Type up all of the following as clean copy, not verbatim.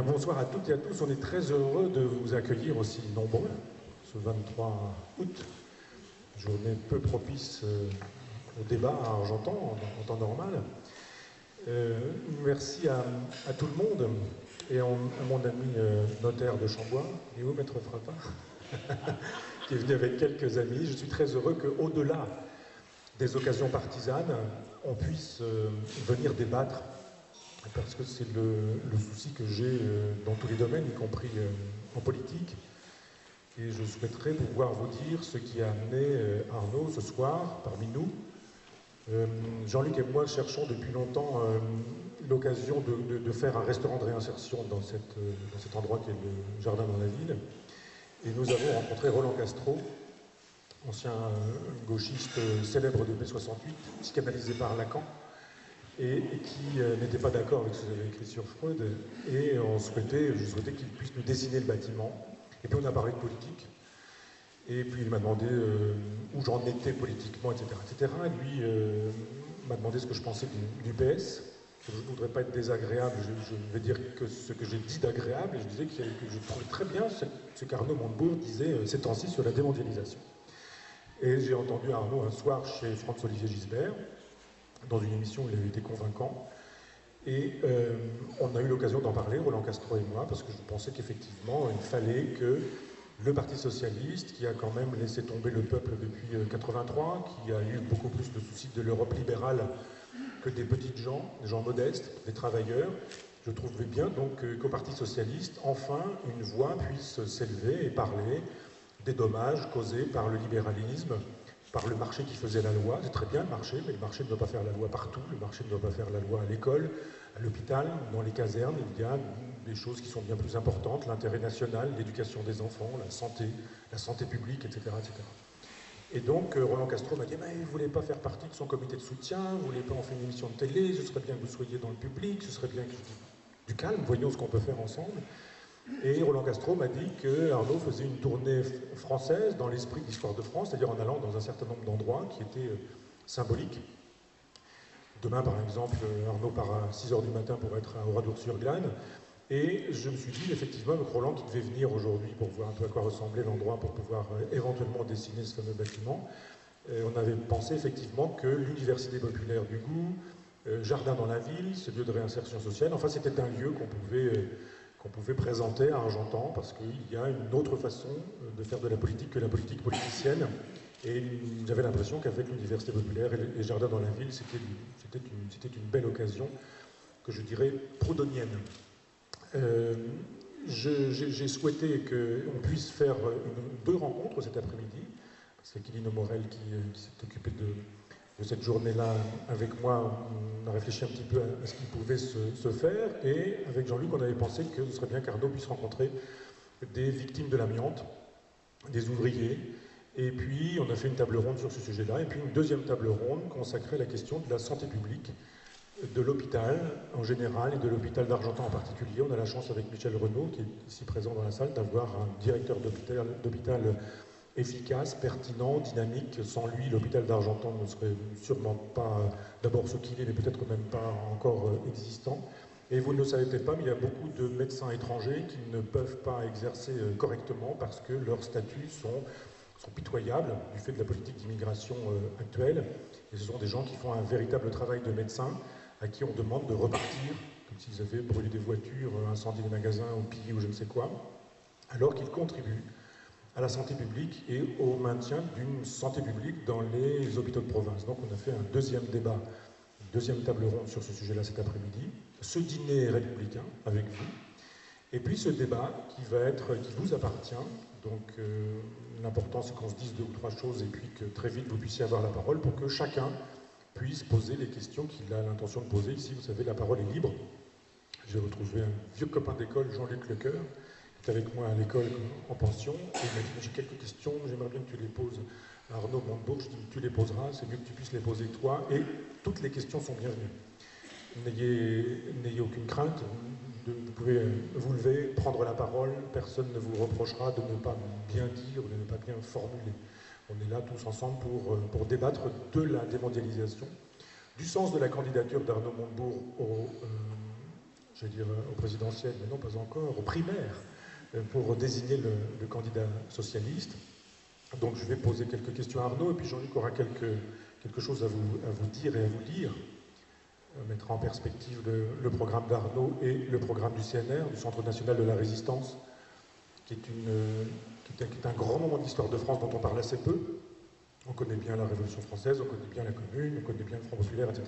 bonsoir à toutes et à tous. On est très heureux de vous accueillir aussi nombreux ce 23 août, journée peu propice au débat à Argentan en temps normal. Merci à tout le monde et à mon ami notaire de Chambois, et où Maître Frappin, qui est venu avec quelques amis. Je suis très heureux qu'au-delà des occasions partisanes, on puisse venir débattre, parce que c'est le souci que j'ai dans tous les domaines, y compris en politique. Et je souhaiterais pouvoir vous dire ce qui a amené Arnaud ce soir parmi nous. Jean-Luc et moi cherchons depuis longtemps l'occasion de faire un restaurant de réinsertion dans cet endroit qui est le jardin dans la ville. Et nous avons rencontré Roland Castro, ancien gauchiste célèbre de mai-68, psychanalysé par Lacan, et qui n'était pas d'accord avec ce que j'avais écrit sur Freud. Et je souhaitais qu'il puisse nous dessiner le bâtiment. Et puis on a parlé de politique. Et puis il m'a demandé où j'en étais politiquement, etc. etc. Lui m'a demandé ce que je pensais du PS. Je ne voudrais pas être désagréable, je vais dire que ce que j'ai dit d'agréable, et je disais que je trouvais très bien ce qu'Arnaud Montebourg disait ces temps-ci sur la démondialisation. Et j'ai entendu Arnaud un soir chez François-Olivier Gisbert, dans une émission où il avait été convaincant. Et on a eu l'occasion d'en parler, Roland Castro et moi, parce que je pensais qu'effectivement, il fallait que le Parti Socialiste, qui a quand même laissé tomber le peuple depuis 1983, qui a eu beaucoup plus de soucis de l'Europe libérale que des petites gens, des gens modestes, des travailleurs, je trouvais bien donc qu'au Parti Socialiste, enfin, une voix puisse s'élever et parler des dommages causés par le libéralisme, par le marché qui faisait la loi. C'est très bien le marché, mais le marché ne doit pas faire la loi partout. Le marché ne doit pas faire la loi à l'école, à l'hôpital, dans les casernes. Il y a des choses qui sont bien plus importantes, l'intérêt national, l'éducation des enfants, la santé publique, etc. etc. Et donc Roland Castro m'a dit mais il ne voulait pas faire partie de son comité de soutien, il ne voulait pas en faire une émission de télé, ce serait bien que vous soyez dans le public, ce serait bien que du calme, voyons ce qu'on peut faire ensemble. Et Roland Castro m'a dit que Arnaud faisait une tournée française dans l'esprit de l'histoire de France, c'est-à-dire en allant dans un certain nombre d'endroits qui étaient symboliques. Demain, par exemple, Arnaud part à 6h du matin pour être à Oradour-sur-Glane. Et je me suis dit, effectivement, avec Roland, qui devait venir aujourd'hui pour voir un peu à quoi ressemblait l'endroit, pour pouvoir éventuellement dessiner ce fameux bâtiment, on avait pensé effectivement que l'Université populaire du goût, Jardin dans la ville, ce lieu de réinsertion sociale, enfin c'était un lieu qu'on pouvait présenter à Argentan, parce qu'il y a une autre façon de faire de la politique que la politique politicienne. Et j'avais l'impression qu'avec l'Université populaire et Jardin dans la ville, c'était une belle occasion, que je dirais proudhonienne. J'ai souhaité qu'on puisse faire deux rencontres cet après-midi. C'est Quilino Morel qui s'est occupé de cette journée-là avec moi. On a réfléchi un petit peu à ce qui pouvait se faire. Et avec Jean-Luc, on avait pensé que ce serait bien qu'Arnaud puisse rencontrer des victimes de l'amiante, des ouvriers. Et puis, on a fait une table ronde sur ce sujet-là. Et puis, une deuxième table ronde consacrée à la question de la santé publique, de l'hôpital en général et de l'hôpital d'Argentan en particulier. On a la chance avec Michel Renaud, qui est ici présent dans la salle, d'avoir un directeur d'hôpital efficace, pertinent, dynamique. Sans lui, l'hôpital d'Argentan ne serait sûrement pas d'abord ce qu'il est, mais peut-être même pas encore existant. Et vous ne le savez peut-être pas, mais il y a beaucoup de médecins étrangers qui ne peuvent pas exercer correctement parce que leurs statuts sont pitoyables du fait de la politique d'immigration actuelle. Et ce sont des gens qui font un véritable travail de médecin, à qui on demande de repartir, comme s'ils avaient brûlé des voitures, incendié des magasins ou pillé ou je ne sais quoi, alors qu'ils contribuent à la santé publique et au maintien d'une santé publique dans les hôpitaux de province. Donc on a fait un deuxième débat, une deuxième table ronde sur ce sujet-là cet après-midi, ce dîner républicain avec vous, et puis ce débat qui vous appartient. Donc l'important c'est qu'on se dise deux ou trois choses et puis que très vite vous puissiez avoir la parole pour que chacun puisse poser les questions qu'il a l'intention de poser. Ici, vous savez, la parole est libre. J'ai retrouvé un vieux copain d'école, Jean-Luc Lecoeur, qui est avec moi à l'école en pension, et il m'a dit, j'ai quelques questions, j'aimerais bien que tu les poses à Arnaud Montebourg. Je dis, tu les poseras, c'est mieux que tu puisses les poser toi, et toutes les questions sont bienvenues. N'ayez aucune crainte, vous pouvez vous lever, prendre la parole, personne ne vous reprochera de ne pas bien dire, de ne pas bien formuler. On est là tous ensemble pour débattre de la démondialisation, du sens de la candidature d'Arnaud Montebourg je vais dire au présidentiel, mais non pas encore, aux primaires, pour désigner le candidat socialiste. Donc je vais poser quelques questions à Arnaud, et puis Jean-Luc aura quelque chose à vous dire et à vous lire. On mettra en perspective le programme d'Arnaud et le programme du CNR, du Centre national de la résistance, qui est un grand moment d'histoire de France dont on parle assez peu. On connaît bien la Révolution française, on connaît bien la Commune, on connaît bien le Front populaire, etc.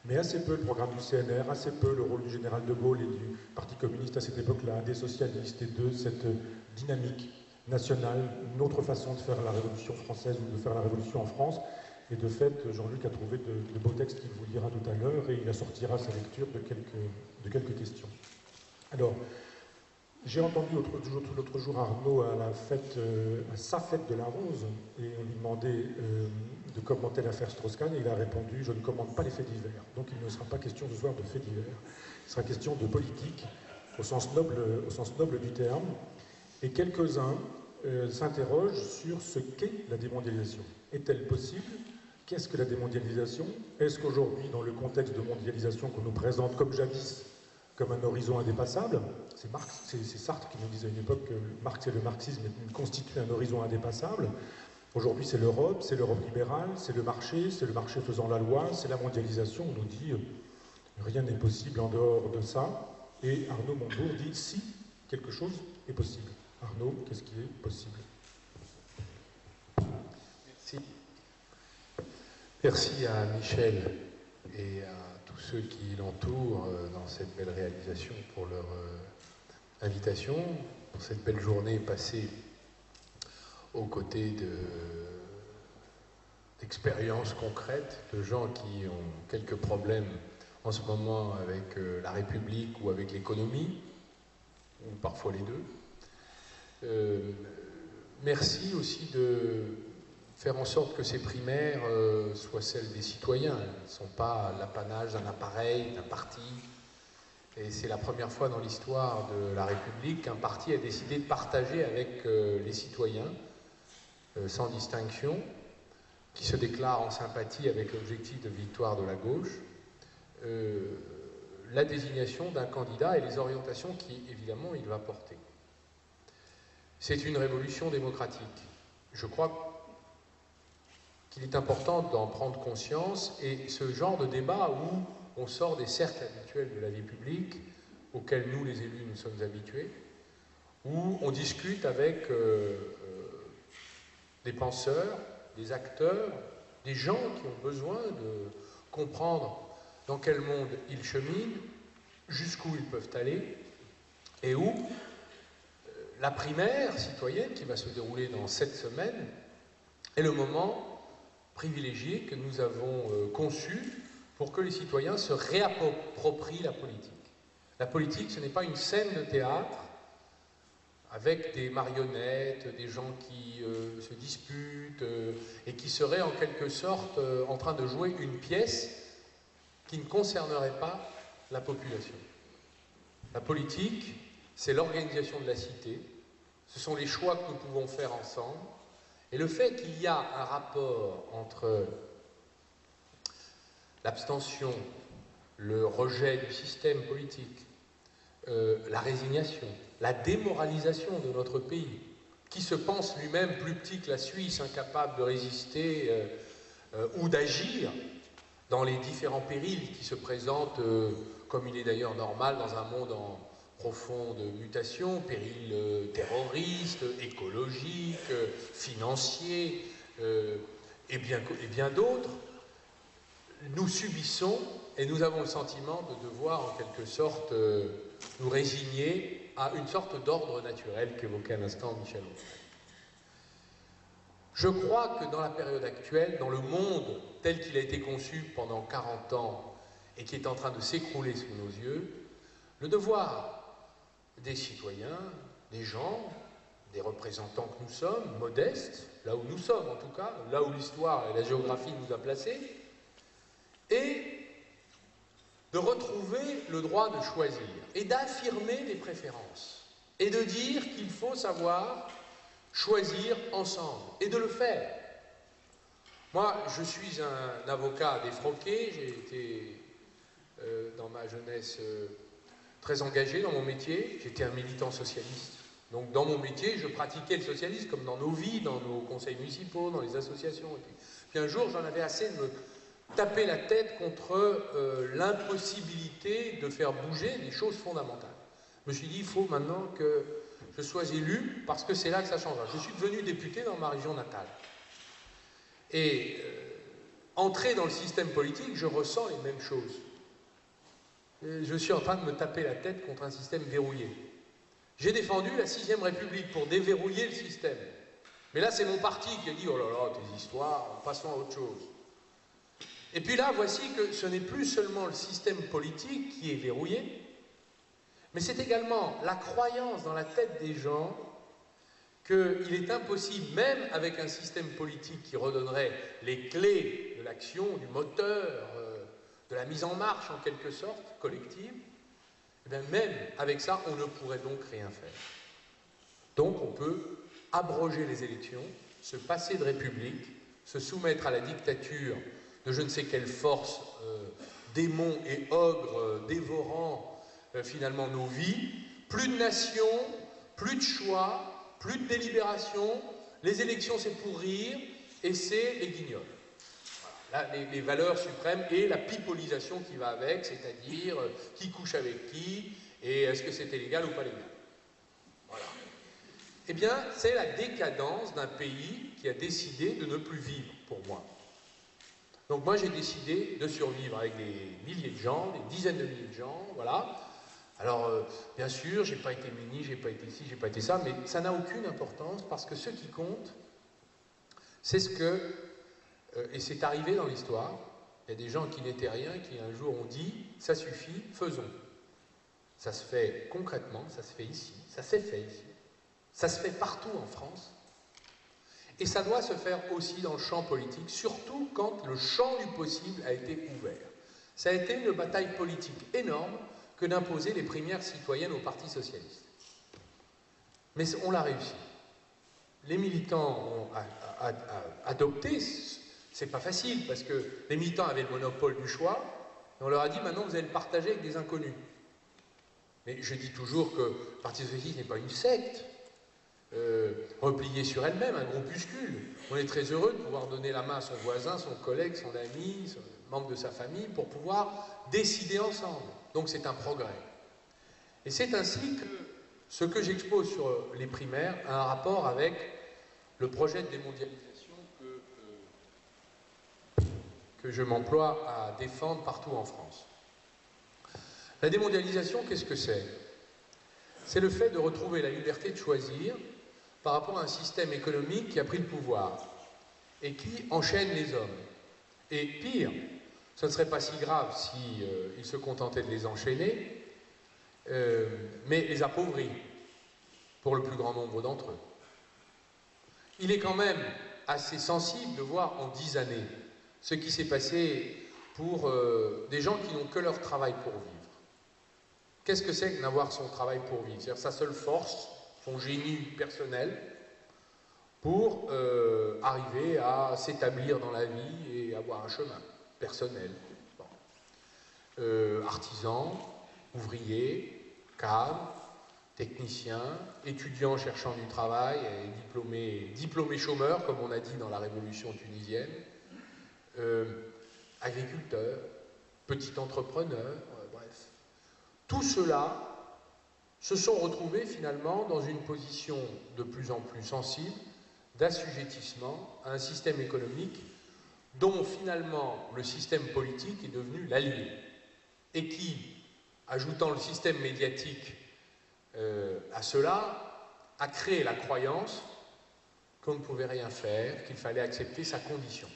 Mais assez peu le programme du CNR, assez peu le rôle du général de Gaulle et du Parti communiste à cette époque-là, des socialistes et de cette dynamique nationale, une autre façon de faire la Révolution française ou de faire la Révolution en France. Et de fait, Jean-Luc a trouvé de beaux textes qu'il vous lira tout à l'heure et il assortira sa lecture de quelques questions. Alors, j'ai entendu l'autre jour Arnaud à sa fête de la Rose, et on lui demandait de commenter l'affaire Strauss-Kahn, et il a répondu « Je ne commente pas les faits divers ». Donc il ne sera pas question ce soir de faits divers, il sera question de politique, au sens noble du terme, et quelques-uns s'interrogent sur ce qu'est la démondialisation. Est-elle possible? Qu'est-ce que la démondialisation? Est-ce qu'aujourd'hui, dans le contexte de mondialisation qu'on nous présente comme jadis, comme un horizon indépassable, c'est Sartre qui nous disait à une époque que Marx et le marxisme constituent un horizon indépassable. Aujourd'hui, c'est l'Europe libérale, c'est le marché faisant la loi, c'est la mondialisation. On nous dit rien n'est possible en dehors de ça. Et Arnaud Montebourg dit si quelque chose est possible. Arnaud, qu'est-ce qui est possible? Merci. Merci à Michel et à tous ceux qui l'entourent dans cette belle réalisation pour leur invitation, pour cette belle journée passée aux côtés d'expériences concrètes, de gens qui ont quelques problèmes en ce moment avec la République ou avec l'économie, ou parfois les deux. Merci aussi de faire en sorte que ces primaires soient celles des citoyens. Elles ne sont pas l'apanage d'un appareil, d'un parti. Et c'est la première fois dans l'histoire de la République qu'un parti a décidé de partager avec les citoyens, sans distinction, qui se déclarent en sympathie avec l'objectif de victoire de la gauche, la désignation d'un candidat et les orientations qui, évidemment, il va porter. C'est une révolution démocratique. Je crois qu'il est important d'en prendre conscience, et ce genre de débat où on sort des cercles habituels de la vie publique, auxquels nous, les élus, nous sommes habitués, où on discute avec des penseurs, des acteurs, des gens qui ont besoin de comprendre dans quel monde ils cheminent, jusqu'où ils peuvent aller, et où la primaire citoyenne, qui va se dérouler dans 7 semaines, est le moment privilégié que nous avons conçu pour que les citoyens se réapproprient la politique. La politique, ce n'est pas une scène de théâtre avec des marionnettes, des gens qui se disputent et qui seraient en quelque sorte en train de jouer une pièce qui ne concernerait pas la population. La politique, c'est l'organisation de la cité, ce sont les choix que nous pouvons faire ensemble, et le fait qu'il y a un rapport entre l'abstention, le rejet du système politique, la résignation, la démoralisation de notre pays, qui se pense lui-même plus petit que la Suisse, incapable de résister ou d'agir dans les différents périls qui se présentent, comme il est d'ailleurs normal dans un monde en profonde mutation, périls terroristes, écologiques, financiers et bien d'autres. Nous subissons et nous avons le sentiment de devoir en quelque sorte nous résigner à une sorte d'ordre naturel qu'évoquait à l'instant Michel Onfray. Je crois que dans la période actuelle, dans le monde tel qu'il a été conçu pendant 40 ans et qui est en train de s'écrouler sous nos yeux, le devoir des citoyens, des gens, des représentants que nous sommes, modestes, là où nous sommes en tout cas, là où l'histoire et la géographie nous a placés, et de retrouver le droit de choisir et d'affirmer des préférences et de dire qu'il faut savoir choisir ensemble et de le faire. Moi, je suis un avocat défroqué, j'ai été dans ma jeunesse très engagé dans mon métier, j'étais un militant socialiste. Donc dans mon métier, je pratiquais le socialisme comme dans nos vies, dans nos conseils municipaux, dans les associations. Et puis un jour, j'en avais assez de me taper la tête contre l'impossibilité de faire bouger des choses fondamentales. Je me suis dit, il faut maintenant que je sois élu, parce que c'est là que ça changera. Je suis devenu député dans ma région natale. Et entrer dans le système politique, je ressens les mêmes choses. Je suis en train de me taper la tête contre un système verrouillé. J'ai défendu la 6ème République pour déverrouiller le système. Mais là, c'est mon parti qui a dit « Oh là là, tes histoires, passons à autre chose ». Et puis là, voici que ce n'est plus seulement le système politique qui est verrouillé, mais c'est également la croyance dans la tête des gens qu'il est impossible, même avec un système politique qui redonnerait les clés de l'action, du moteur, de la mise en marche en quelque sorte, collective, et bien même avec ça, on ne pourrait donc rien faire. Donc on peut abroger les élections, se passer de république, se soumettre à la dictature de je ne sais quelle force, démons et ogres dévorant finalement nos vies, plus de nation, plus de choix, plus de délibération, les élections c'est pour rire et c'est les guignols. Voilà. Là, les valeurs suprêmes et la pipolisation qui va avec, c'est-à-dire qui couche avec qui et est-ce que c'était légal ou pas légal. Voilà. Eh bien, c'est la décadence d'un pays qui a décidé de ne plus vivre, pour moi. Donc moi, j'ai décidé de survivre avec des milliers de gens, des dizaines de milliers de gens, voilà. Alors, bien sûr, j'ai pas été ministre, j'ai pas été ci, j'ai pas été ça, mais ça n'a aucune importance parce que ce qui compte, c'est ce que, et c'est arrivé dans l'histoire, il y a des gens qui n'étaient rien, qui un jour ont dit, ça suffit, faisons. Ça se fait concrètement, ça se fait ici, ça s'est fait ici, ça se fait partout en France, et ça doit se faire aussi dans le champ politique, surtout quand le champ du possible a été ouvert. Ça a été une bataille politique énorme que d'imposer les primaires citoyennes au Parti socialiste. Mais on l'a réussi. Les militants ont adopté, c'est pas facile, parce que les militants avaient le monopole du choix, et on leur a dit maintenant vous allez le partager avec des inconnus. Mais je dis toujours que le Parti socialiste n'est pas une secte, repliée sur elle-même, un groupuscule. On est très heureux de pouvoir donner la main à son voisin, son collègue, son ami, son membre de sa famille, pour pouvoir décider ensemble. Donc c'est un progrès. Et c'est ainsi que ce que j'expose sur les primaires a un rapport avec le projet de démondialisation que je m'emploie à défendre partout en France. La démondialisation, qu'est-ce que c'est? C'est le fait de retrouver la liberté de choisir par rapport à un système économique qui a pris le pouvoir et qui enchaîne les hommes. Et pire, ce ne serait pas si grave s'il se contentait de les enchaîner, mais les appauvrit pour le plus grand nombre d'entre eux. Il est quand même assez sensible de voir en 10 années ce qui s'est passé pour des gens qui n'ont que leur travail pour vivre. Qu'est-ce que c'est que d'avoir son travail pour vivre? C'est-à-dire sa seule force, son génie personnel, pour arriver à s'établir dans la vie et avoir un chemin personnel. Bon. Artisan, ouvrier, cadre, technicien, étudiant cherchant du travail, et diplômé chômeur, comme on a dit dans la révolution tunisienne, agriculteur, petit entrepreneur, bref. Tout cela se sont retrouvés finalement dans une position de plus en plus sensible d'assujettissement à un système économique dont finalement le système politique est devenu l'allié et qui, ajoutant le système médiatique à cela, a créé la croyance qu'on ne pouvait rien faire, qu'il fallait accepter sa condition.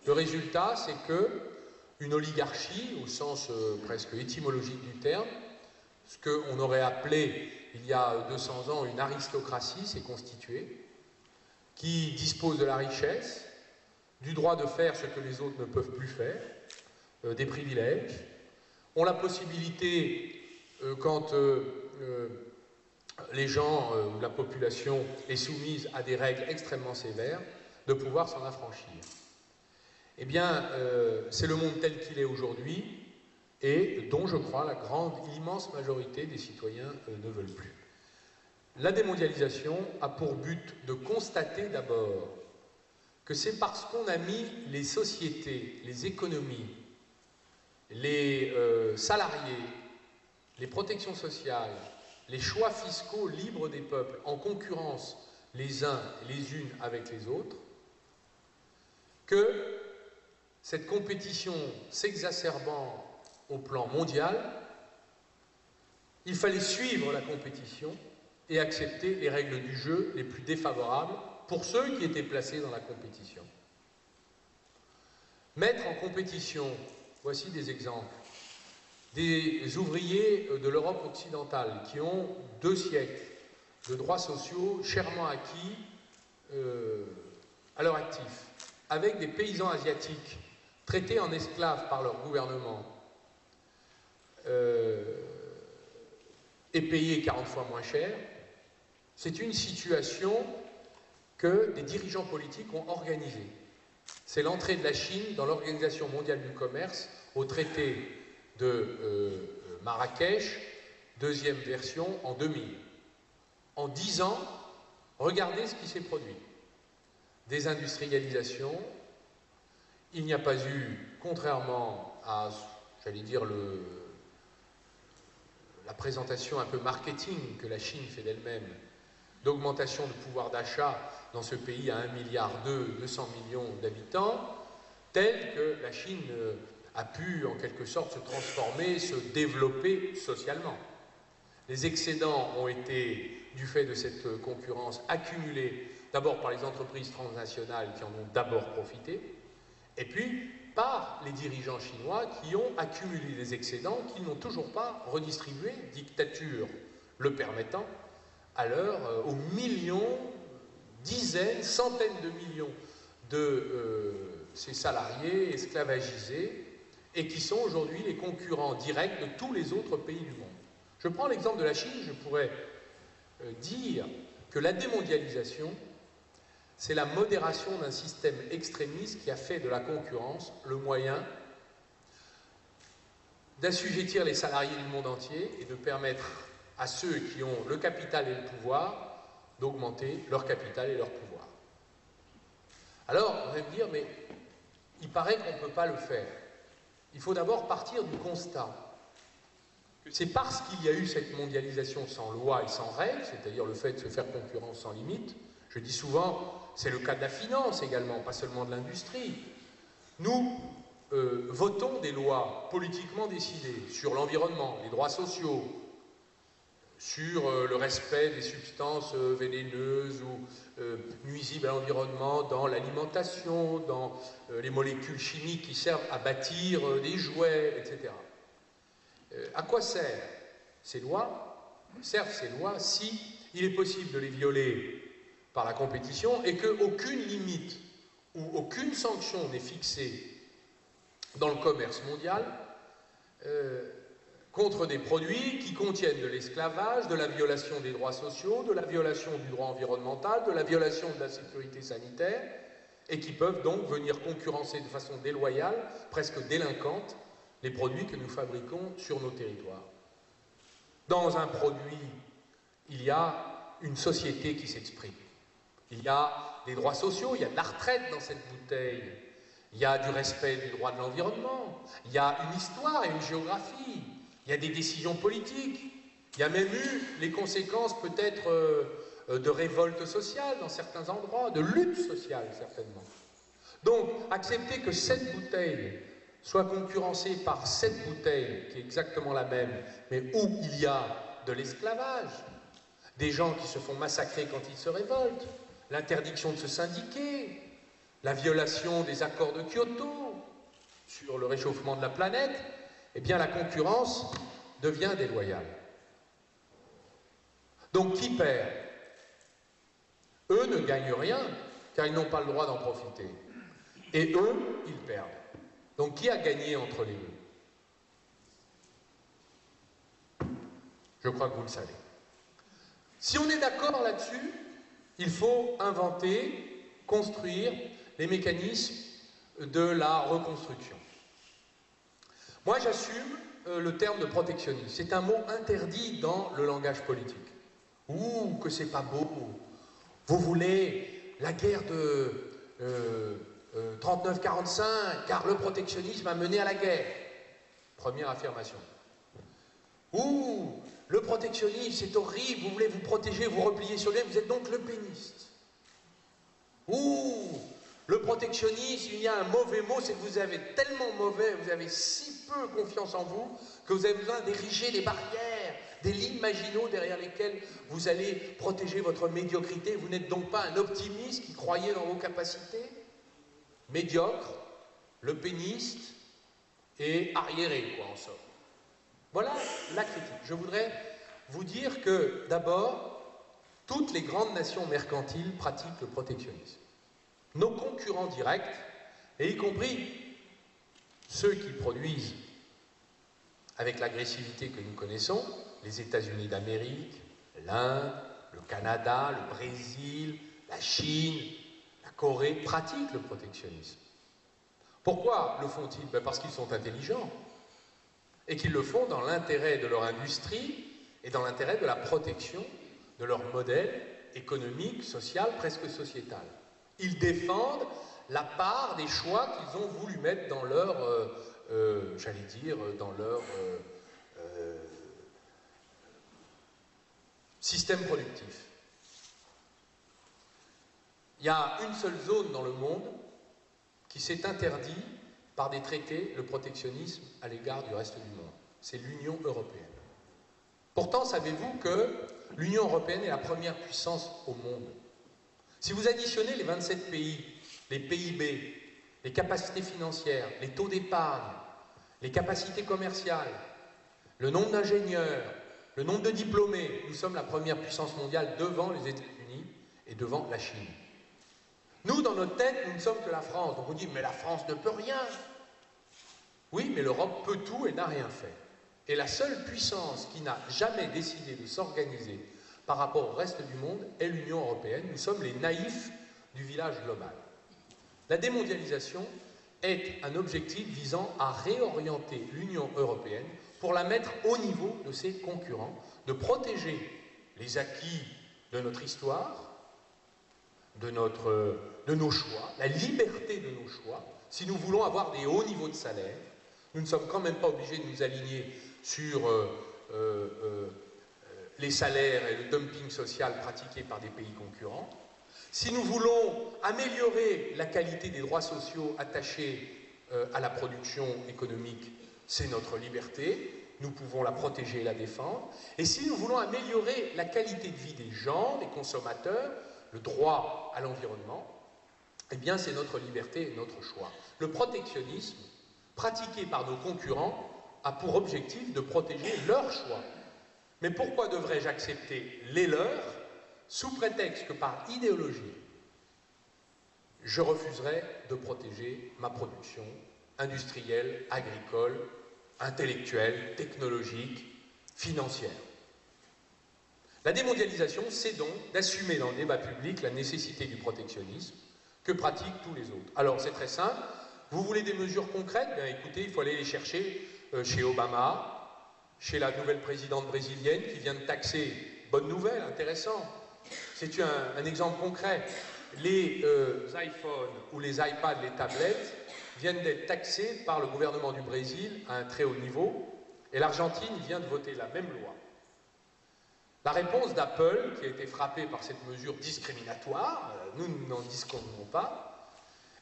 Le résultat, c'est qu'une oligarchie, au sens presque étymologique du terme, ce qu'on aurait appelé il y a 200 ans une aristocratie, s'est constituée, qui dispose de la richesse, du droit de faire ce que les autres ne peuvent plus faire, des privilèges, ont la possibilité, quand les gens ou la population est soumise à des règles extrêmement sévères, de pouvoir s'en affranchir. Eh bien, c'est le monde tel qu'il est aujourd'hui, et dont, je crois, la l'immense majorité des citoyens ne veulent plus. La démondialisation a pour but de constater d'abord que c'est parce qu'on a mis les sociétés, les économies, les salariés, les protections sociales, les choix fiscaux libres des peuples en concurrence les uns et les unes avec les autres, que cette compétition s'exacerbant au plan mondial, il fallait suivre la compétition et accepter les règles du jeu les plus défavorables pour ceux qui étaient placés dans la compétition. Mettre en compétition, voici des exemples, des ouvriers de l'Europe occidentale qui ont 2 siècles de droits sociaux chèrement acquis à leur actif, avec des paysans asiatiques traités en esclaves par leur gouvernement et payés 40 fois moins cher, c'est une situation que des dirigeants politiques ont organisée. C'est l'entrée de la Chine dans l'Organisation mondiale du commerce au traité de Marrakech, 2e version en 2000. En 10 ans, regardez ce qui s'est produit. Désindustrialisation, il n'y a pas eu, contrairement à, j'allais dire, la présentation un peu marketing que la Chine fait d'elle-même, d'augmentation de pouvoir d'achat dans ce pays à 1,2 milliard, 200 millions d'habitants, telle que la Chine a pu en quelque sorte se transformer, se développer socialement. Les excédents ont été, du fait de cette concurrence, accumulés d'abord par les entreprises transnationales qui en ont d'abord profité, et puis par les dirigeants chinois qui ont accumulé des excédents qu'ils n'ont toujours pas redistribués, dictature le permettant, aux millions, dizaines, centaines de millions de ces salariés esclavagisés et qui sont aujourd'hui les concurrents directs de tous les autres pays du monde. Je prends l'exemple de la Chine, je pourrais dire que la démondialisation, c'est la modération d'un système extrémiste qui a fait de la concurrence le moyen d'assujettir les salariés du monde entier et de permettre à ceux qui ont le capital et le pouvoir d'augmenter leur capital et leur pouvoir. Alors, vous allez me dire, mais il paraît qu'on ne peut pas le faire. Il faut d'abord partir du constat que c'est parce qu'il y a eu cette mondialisation sans loi et sans règles, c'est-à-dire le fait de se faire concurrence sans limite. Je dis souvent, c'est le cas de la finance également, pas seulement de l'industrie. Nous votons des lois politiquement décidées sur l'environnement, les droits sociaux, sur le respect des substances vénéneuses ou nuisibles à l'environnement dans l'alimentation, dans les molécules chimiques qui servent à bâtir des jouets, etc. À quoi servent ces lois? Servent ces lois si il est possible de les violer par la compétition et qu'aucune limite ou aucune sanction n'est fixée dans le commerce mondial contre des produits qui contiennent de l'esclavage, de la violation des droits sociaux, de la violation du droit environnemental, de la violation de la sécurité sanitaire, et qui peuvent donc venir concurrencer de façon déloyale, presque délinquante, les produits que nous fabriquons sur nos territoires. Dans un produit, il y a une société qui s'exprime. Il y a des droits sociaux, il y a de la retraite dans cette bouteille, il y a du respect du droit de l'environnement, il y a une histoire et une géographie, il y a des décisions politiques, il y a même eu les conséquences peut-être de révolte sociale dans certains endroits, de lutte sociale certainement. Donc, accepter que cette bouteille soit concurrencée par cette bouteille, qui est exactement la même, mais où il y a de l'esclavage, des gens qui se font massacrer quand ils se révoltent, l'interdiction de se syndiquer, la violation des accords de Kyoto sur le réchauffement de la planète, eh bien la concurrence devient déloyale. Donc qui perd? Eux ne gagnent rien, car ils n'ont pas le droit d'en profiter. Et eux, ils perdent. Donc qui a gagné entre les deux? Je crois que vous le savez. Si on est d'accord là-dessus, il faut inventer, construire les mécanismes de la reconstruction. Moi, j'assume le terme de protectionnisme. C'est un mot interdit dans le langage politique. Ouh, que c'est pas beau. Vous voulez la guerre de 39-45, car le protectionnisme a mené à la guerre. Première affirmation. Ouh, le protectionnisme, c'est horrible, vous voulez vous protéger, vous replier sur lui, vous êtes donc le péniste. Ouh, le protectionnisme, il y a un mauvais mot, c'est que vous avez tellement mauvais, vous avez si peu confiance en vous, que vous avez besoin d'ériger des barrières, des lignes maginaux derrière lesquelles vous allez protéger votre médiocrité. Vous n'êtes donc pas un optimiste qui croyait dans vos capacités. Médiocre, le péniste et arriéré, quoi, en somme. Voilà la critique. Je voudrais vous dire que, d'abord, toutes les grandes nations mercantiles pratiquent le protectionnisme. Nos concurrents directs, et y compris ceux qui produisent avec l'agressivité que nous connaissons, les États-Unis d'Amérique, l'Inde, le Canada, le Brésil, la Chine, la Corée, pratiquent le protectionnisme. Pourquoi le font-ils? Parce qu'ils sont intelligents et qu'ils le font dans l'intérêt de leur industrie et dans l'intérêt de la protection de leur modèle économique, social, presque sociétal. Ils défendent la part des choix qu'ils ont voulu mettre dans leur, j'allais dire, dans leur système productif. Il y a une seule zone dans le monde qui s'est interdit par des traités le protectionnisme à l'égard du reste du monde. C'est l'Union européenne. Pourtant, savez-vous que l'Union européenne est la première puissance au monde? Si vous additionnez les 27 pays, les PIB, les capacités financières, les taux d'épargne, les capacités commerciales, le nombre d'ingénieurs, le nombre de diplômés, nous sommes la première puissance mondiale devant les États-Unis et devant la Chine. Nous, dans notre tête, nous ne sommes que la France. Donc on dit, mais la France ne peut rien. Oui, mais l'Europe peut tout et n'a rien fait. Et la seule puissance qui n'a jamais décidé de s'organiser par rapport au reste du monde est l'Union européenne. Nous sommes les naïfs du village global. La démondialisation est un objectif visant à réorienter l'Union européenne pour la mettre au niveau de ses concurrents, de protéger les acquis de notre histoire, de nos choix, la liberté de nos choix. Si nous voulons avoir des hauts niveaux de salaire, nous ne sommes quand même pas obligés de nous aligner sur les salaires et le dumping social pratiqués par des pays concurrents. Si nous voulons améliorer la qualité des droits sociaux attachés à la production économique, c'est notre liberté, nous pouvons la protéger et la défendre. Et si nous voulons améliorer la qualité de vie des gens, des consommateurs, le droit à l'environnement, eh bien c'est notre liberté et notre choix. Le protectionnisme, pratiqué par nos concurrents, a pour objectif de protéger leurs choix. Mais pourquoi devrais-je accepter les leurs, sous prétexte que par idéologie, je refuserais de protéger ma production industrielle, agricole, intellectuelle, technologique, financière? La démondialisation, c'est donc d'assumer dans le débat public la nécessité du protectionnisme que pratiquent tous les autres. Alors c'est très simple, vous voulez des mesures concrètes? Bien écoutez, il faut aller les chercher chez Obama, chez la nouvelle présidente brésilienne qui vient de taxer, bonne nouvelle, intéressant, c'est un exemple concret, les iPhones ou les iPads, les tablettes, viennent d'être taxés par le gouvernement du Brésil à un très haut niveau, et l'Argentine vient de voter la même loi. La réponse d'Apple, qui a été frappée par cette mesure discriminatoire, nous n'en disconvenons pas,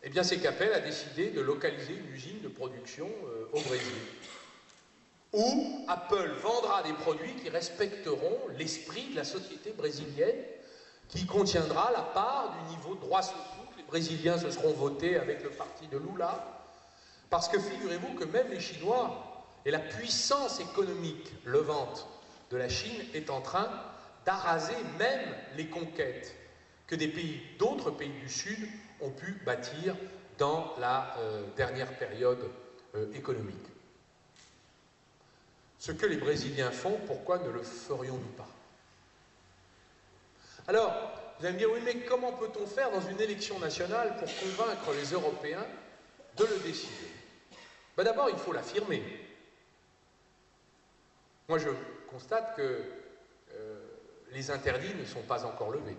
eh bien c'est qu'Apple a décidé de localiser une usine de production au Brésil, où Apple vendra des produits qui respecteront l'esprit de la société brésilienne, qui contiendra la part du niveau de droits sociaux que les Brésiliens se seront votés avec le parti de Lula. Parce que figurez-vous que même les Chinois et la puissance économique levante de la Chine est en train d'araser même les conquêtes que d'autres pays du Sud ont pu bâtir dans la dernière période économique. Ce que les Brésiliens font, pourquoi ne le ferions-nous pas? Alors, vous allez me dire, oui, mais comment peut-on faire dans une élection nationale pour convaincre les Européens de le décider? Ben d'abord, il faut l'affirmer. Moi, je constate que les interdits ne sont pas encore levés.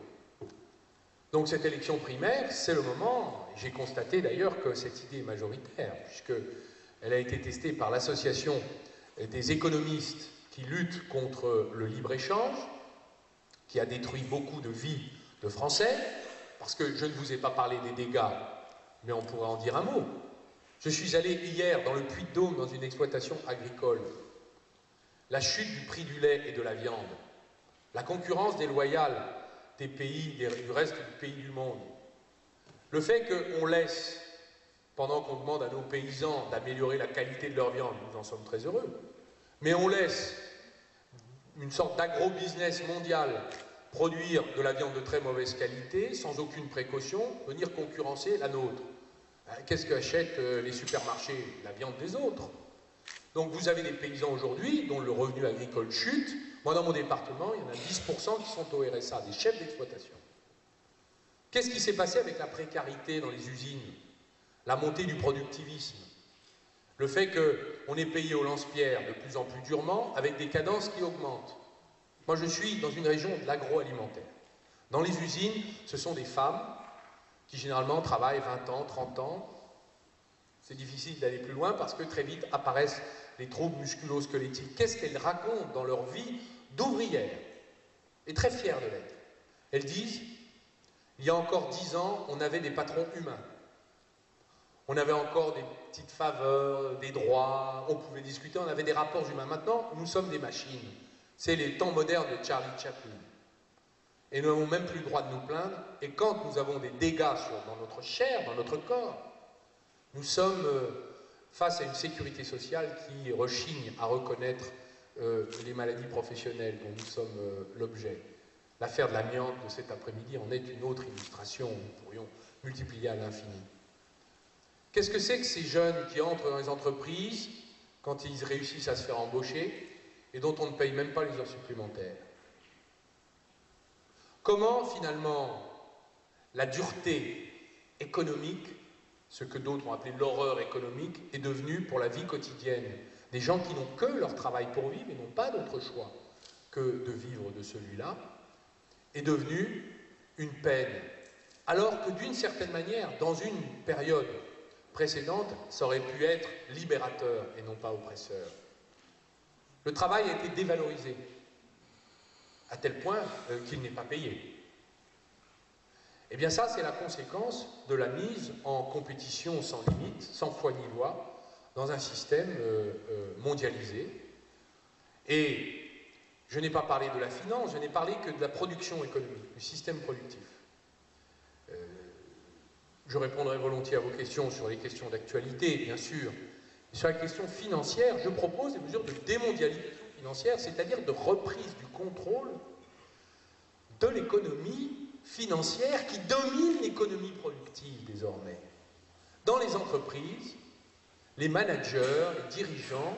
Donc cette élection primaire, c'est le moment, j'ai constaté d'ailleurs que cette idée est majoritaire, puisqu'elle a été testée par l'association des économistes qui luttent contre le libre-échange, qui a détruit beaucoup de vies de Français, parce que je ne vous ai pas parlé des dégâts, mais on pourrait en dire un mot. Je suis allé hier dans le Puy-de-Dôme, dans une exploitation agricole. La chute du prix du lait et de la viande, la concurrence déloyale des pays, du reste du pays du monde, le fait qu'on laisse, pendant qu'on demande à nos paysans d'améliorer la qualité de leur viande, nous en sommes très heureux, mais on laisse une sorte d'agro-business mondial produire de la viande de très mauvaise qualité, sans aucune précaution, venir concurrencer la nôtre. Qu'est-ce qu'achètent les supermarchés? La viande des autres. Donc vous avez des paysans aujourd'hui dont le revenu agricole chute. Moi, dans mon département, il y en a 10% qui sont au RSA, des chefs d'exploitation. Qu'est-ce qui s'est passé avec la précarité dans les usines? La montée du productivisme. Le fait qu'on est payé au lance-pierre de plus en plus durement, avec des cadences qui augmentent. Moi, je suis dans une région de l'agroalimentaire. Dans les usines, ce sont des femmes qui généralement travaillent 20 ans, 30 ans. C'est difficile d'aller plus loin parce que très vite apparaissent les troubles musculo-squelettiques. Qu'est-ce qu'elles racontent dans leur vie d'ouvrière? Et très fières de l'être. Elles disent, il y a encore 10 ans, on avait des patrons humains. On avait encore des petites faveurs, des droits, on pouvait discuter, on avait des rapports humains. Maintenant, nous sommes des machines. C'est les temps modernes de Charlie Chaplin. Et nous n'avons même plus le droit de nous plaindre. Et quand nous avons des dégâts dans notre chair, dans notre corps, nous sommes face à une sécurité sociale qui rechigne à reconnaître les maladies professionnelles dont nous sommes l'objet. L'affaire de l'amiante de cet après-midi en est une autre illustration. Nous pourrions multiplier à l'infini. Qu'est-ce que c'est que ces jeunes qui entrent dans les entreprises quand ils réussissent à se faire embaucher et dont on ne paye même pas les heures supplémentaires? Comment, finalement, la dureté économique, ce que d'autres ont appelé l'horreur économique, est devenue pour la vie quotidienne des gens qui n'ont que leur travail pour vivre et n'ont pas d'autre choix que de vivre de celui-là, est devenue une peine. Alors que d'une certaine manière, dans une période précédente, ça aurait pu être libérateur et non pas oppresseur. Le travail a été dévalorisé, à tel point qu'il n'est pas payé. Eh bien ça, c'est la conséquence de la mise en compétition sans limite, sans foi ni loi, dans un système mondialisé. Et je n'ai pas parlé de la finance, je n'ai parlé que de la production économique, du système productif. Je répondrai volontiers à vos questions sur les questions d'actualité, bien sûr. Et sur la question financière, je propose des mesures de démondialisation financière, c'est-à-dire de reprise du contrôle de l'économie financière qui domine l'économie productive désormais. Dans les entreprises, les managers, les dirigeants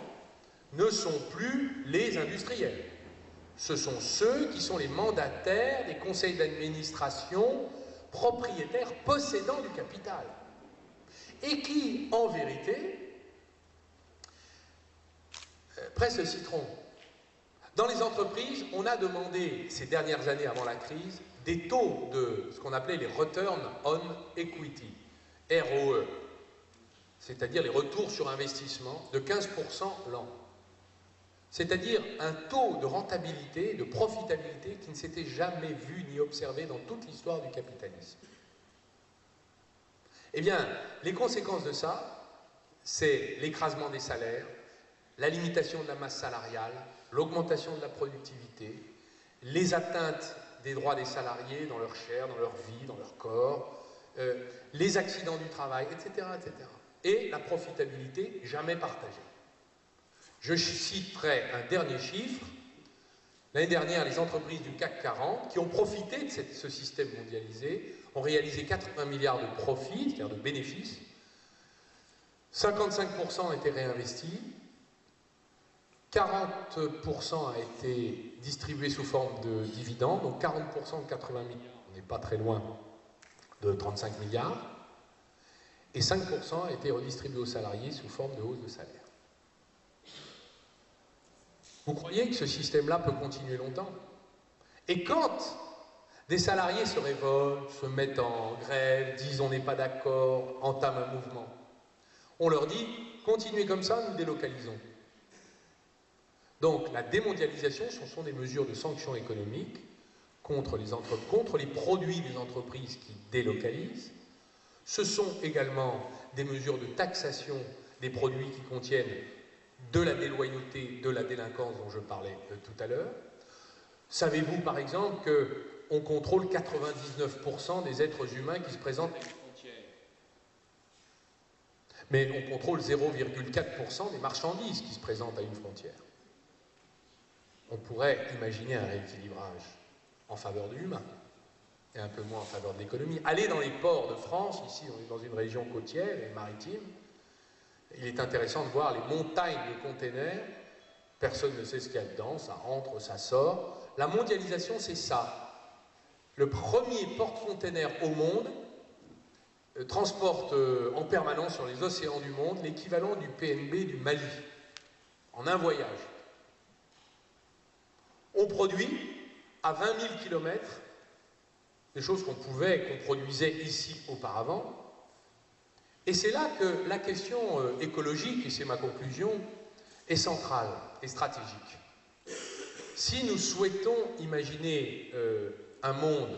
ne sont plus les industriels. Ce sont ceux qui sont les mandataires des conseils d'administration propriétaires possédant du capital et qui, en vérité, pressent le citron. Dans les entreprises, on a demandé, ces dernières années avant la crise, des taux de ce qu'on appelait les Return on Equity, ROE, c'est-à-dire les retours sur investissement de 15% l'an. C'est-à-dire un taux de rentabilité, de profitabilité qui ne s'était jamais vu ni observé dans toute l'histoire du capitalisme. Eh bien, les conséquences de ça, c'est l'écrasement des salaires, la limitation de la masse salariale, l'augmentation de la productivité, les atteintes des droits des salariés dans leur chair, dans leur vie, dans leur corps, les accidents du travail, etc., etc. Et la profitabilité jamais partagée. Je citerai un dernier chiffre. L'année dernière, les entreprises du CAC 40, qui ont profité de ce système mondialisé, ont réalisé 80 milliards de profits, c'est-à-dire de bénéfices. 55% ont été réinvestis, 40% a été distribué sous forme de dividendes, donc 40% de 80 milliards, on n'est pas très loin de 35 milliards, et 5% a été redistribué aux salariés sous forme de hausse de salaire. Vous croyez que ce système-là peut continuer longtemps? Et quand des salariés se révoltent, se mettent en grève, disent on n'est pas d'accord, entament un mouvement, on leur dit continuez comme ça, nous délocalisons. Donc la démondialisation, ce sont des mesures de sanctions économiques contre les produits des entreprises qui délocalisent. Ce sont également des mesures de taxation des produits qui contiennent de la déloyauté, de la délinquance dont je parlais tout à l'heure. Savez-vous par exemple qu'on contrôle 99% des êtres humains qui se présentent à une frontière? Mais on contrôle 0,4% des marchandises qui se présentent à une frontière. On pourrait imaginer un rééquilibrage en faveur de l'humain et un peu moins en faveur de l'économie. Allez dans les ports de France, ici on est dans une région côtière et maritime, il est intéressant de voir les montagnes de containers, personne ne sait ce qu'il y a dedans, ça entre, ça sort. La mondialisation, c'est ça. Le premier porte-container au monde transporte en permanence sur les océans du monde l'équivalent du PNB du Mali, en un voyage. On produit à 20 000 km des choses qu'on produisait ici auparavant. Et c'est là que la question écologique, et c'est ma conclusion, est centrale et stratégique. Si nous souhaitons imaginer un monde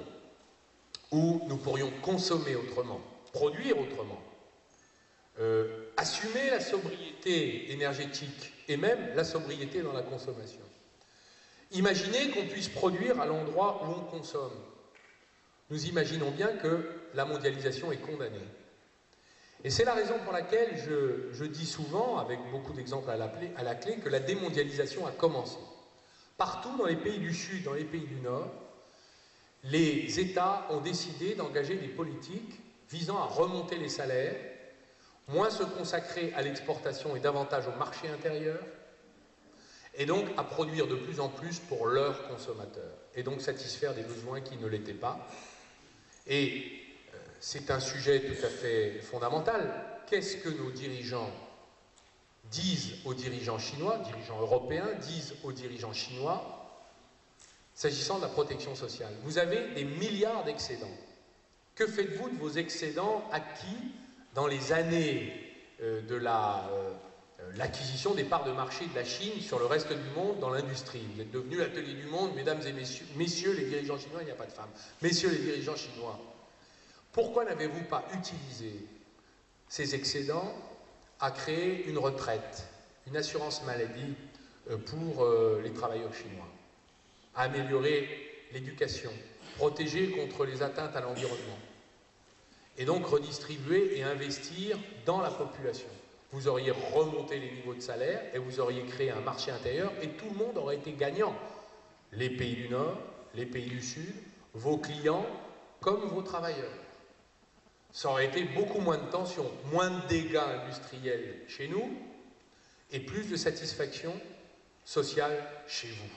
où nous pourrions consommer autrement, produire autrement, assumer la sobriété énergétique et même la sobriété dans la consommation, imaginez qu'on puisse produire à l'endroit où on consomme. Nous imaginons bien que la mondialisation est condamnée. Et c'est la raison pour laquelle je dis souvent, avec beaucoup d'exemples à la clé, que la démondialisation a commencé. Partout dans les pays du Sud, dans les pays du Nord, les États ont décidé d'engager des politiques visant à remonter les salaires, moins se consacrer à l'exportation et davantage au marché intérieur, et donc à produire de plus en plus pour leurs consommateurs, et donc satisfaire des besoins qui ne l'étaient pas. Et c'est un sujet tout à fait fondamental. Qu'est-ce que nos dirigeants disent aux dirigeants chinois, dirigeants européens, disent aux dirigeants chinois, s'agissant de la protection sociale? Vous avez des milliards d'excédents. Que faites-vous de vos excédents acquis dans les années de l'acquisition des parts de marché de la Chine sur le reste du monde dans l'industrie? Vous êtes devenus l'atelier du monde, mesdames et messieurs les dirigeants chinois, il n'y a pas de femmes, messieurs les dirigeants chinois. Pourquoi n'avez-vous pas utilisé ces excédents à créer une retraite, une assurance maladie pour les travailleurs chinois, à améliorer l'éducation, protéger contre les atteintes à l'environnement, et donc redistribuer et investir dans la population? Vous auriez remonté les niveaux de salaire et vous auriez créé un marché intérieur et tout le monde aurait été gagnant. Les pays du Nord, les pays du Sud, vos clients comme vos travailleurs. Ça aurait été beaucoup moins de tensions, moins de dégâts industriels chez nous et plus de satisfaction sociale chez vous.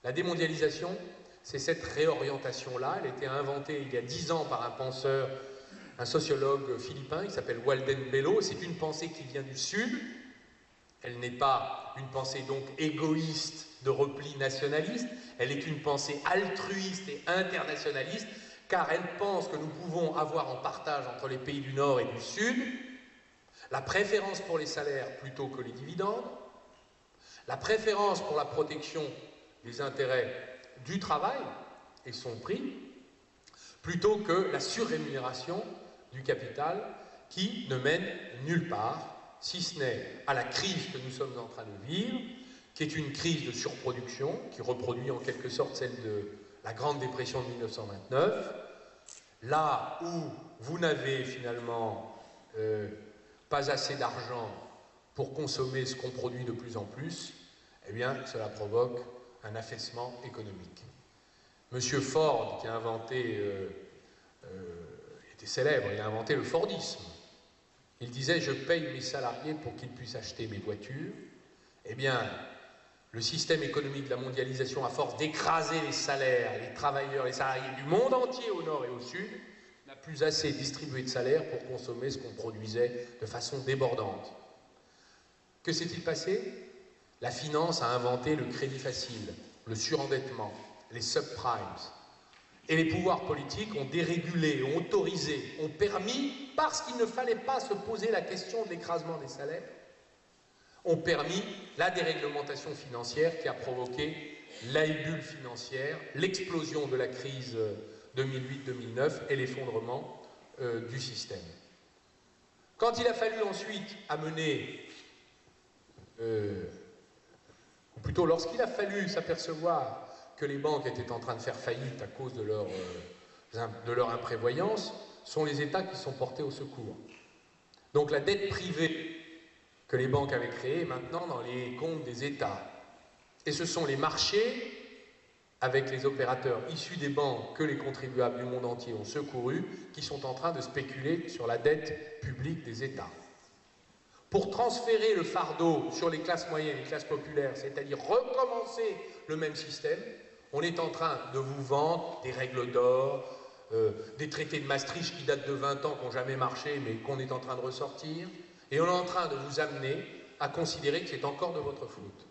La démondialisation, c'est cette réorientation-là. Elle a été inventée il y a 10 ans par un penseur, un sociologue philippin qui s'appelle Walden Bello. C'est une pensée qui vient du Sud. Elle n'est pas une pensée donc égoïste de repli nationaliste. Elle est une pensée altruiste et internationaliste, car elle pense que nous pouvons avoir en partage entre les pays du Nord et du Sud la préférence pour les salaires plutôt que les dividendes, la préférence pour la protection des intérêts du travail et son prix, plutôt que la surrémunération du capital qui ne mène nulle part, si ce n'est à la crise que nous sommes en train de vivre, qui est une crise de surproduction, qui reproduit en quelque sorte celle de la Grande Dépression de 1929, là où vous n'avez finalement pas assez d'argent pour consommer ce qu'on produit de plus en plus, eh bien cela provoque un affaissement économique. Monsieur Ford, qui a inventé, il était célèbre, il a inventé le Fordisme. Il disait « je paye mes salariés pour qu'ils puissent acheter mes voitures ». Eh bien, le système économique de la mondialisation, à force d'écraser les salaires, les travailleurs, les salariés du monde entier au nord et au sud, n'a plus assez distribué de salaires pour consommer ce qu'on produisait de façon débordante. Que s'est-il passé? La finance a inventé le crédit facile, le surendettement, les subprimes. Et les pouvoirs politiques ont dérégulé, ont autorisé, ont permis, parce qu'il ne fallait pas se poser la question de l'écrasement des salaires, ont permis la déréglementation financière qui a provoqué la bulle financière, l'explosion de la crise 2008-2009 et l'effondrement du système. Quand il a fallu ensuite amener, ou plutôt lorsqu'il a fallu s'apercevoir que les banques étaient en train de faire faillite à cause de leur imprévoyance, sont les États qui sont portés au secours. Donc la dette privée que les banques avaient créée est maintenant dans les comptes des États. Et ce sont les marchés, avec les opérateurs issus des banques que les contribuables du monde entier ont secourus, qui sont en train de spéculer sur la dette publique des États. Pour transférer le fardeau sur les classes moyennes et les classes populaires, c'est-à-dire recommencer le même système, on est en train de vous vendre des règles d'or, des traités de Maastricht qui datent de 20 ans, qui n'ont jamais marché, mais qu'on est en train de ressortir, et on est en train de vous amener à considérer que c'est encore de votre faute.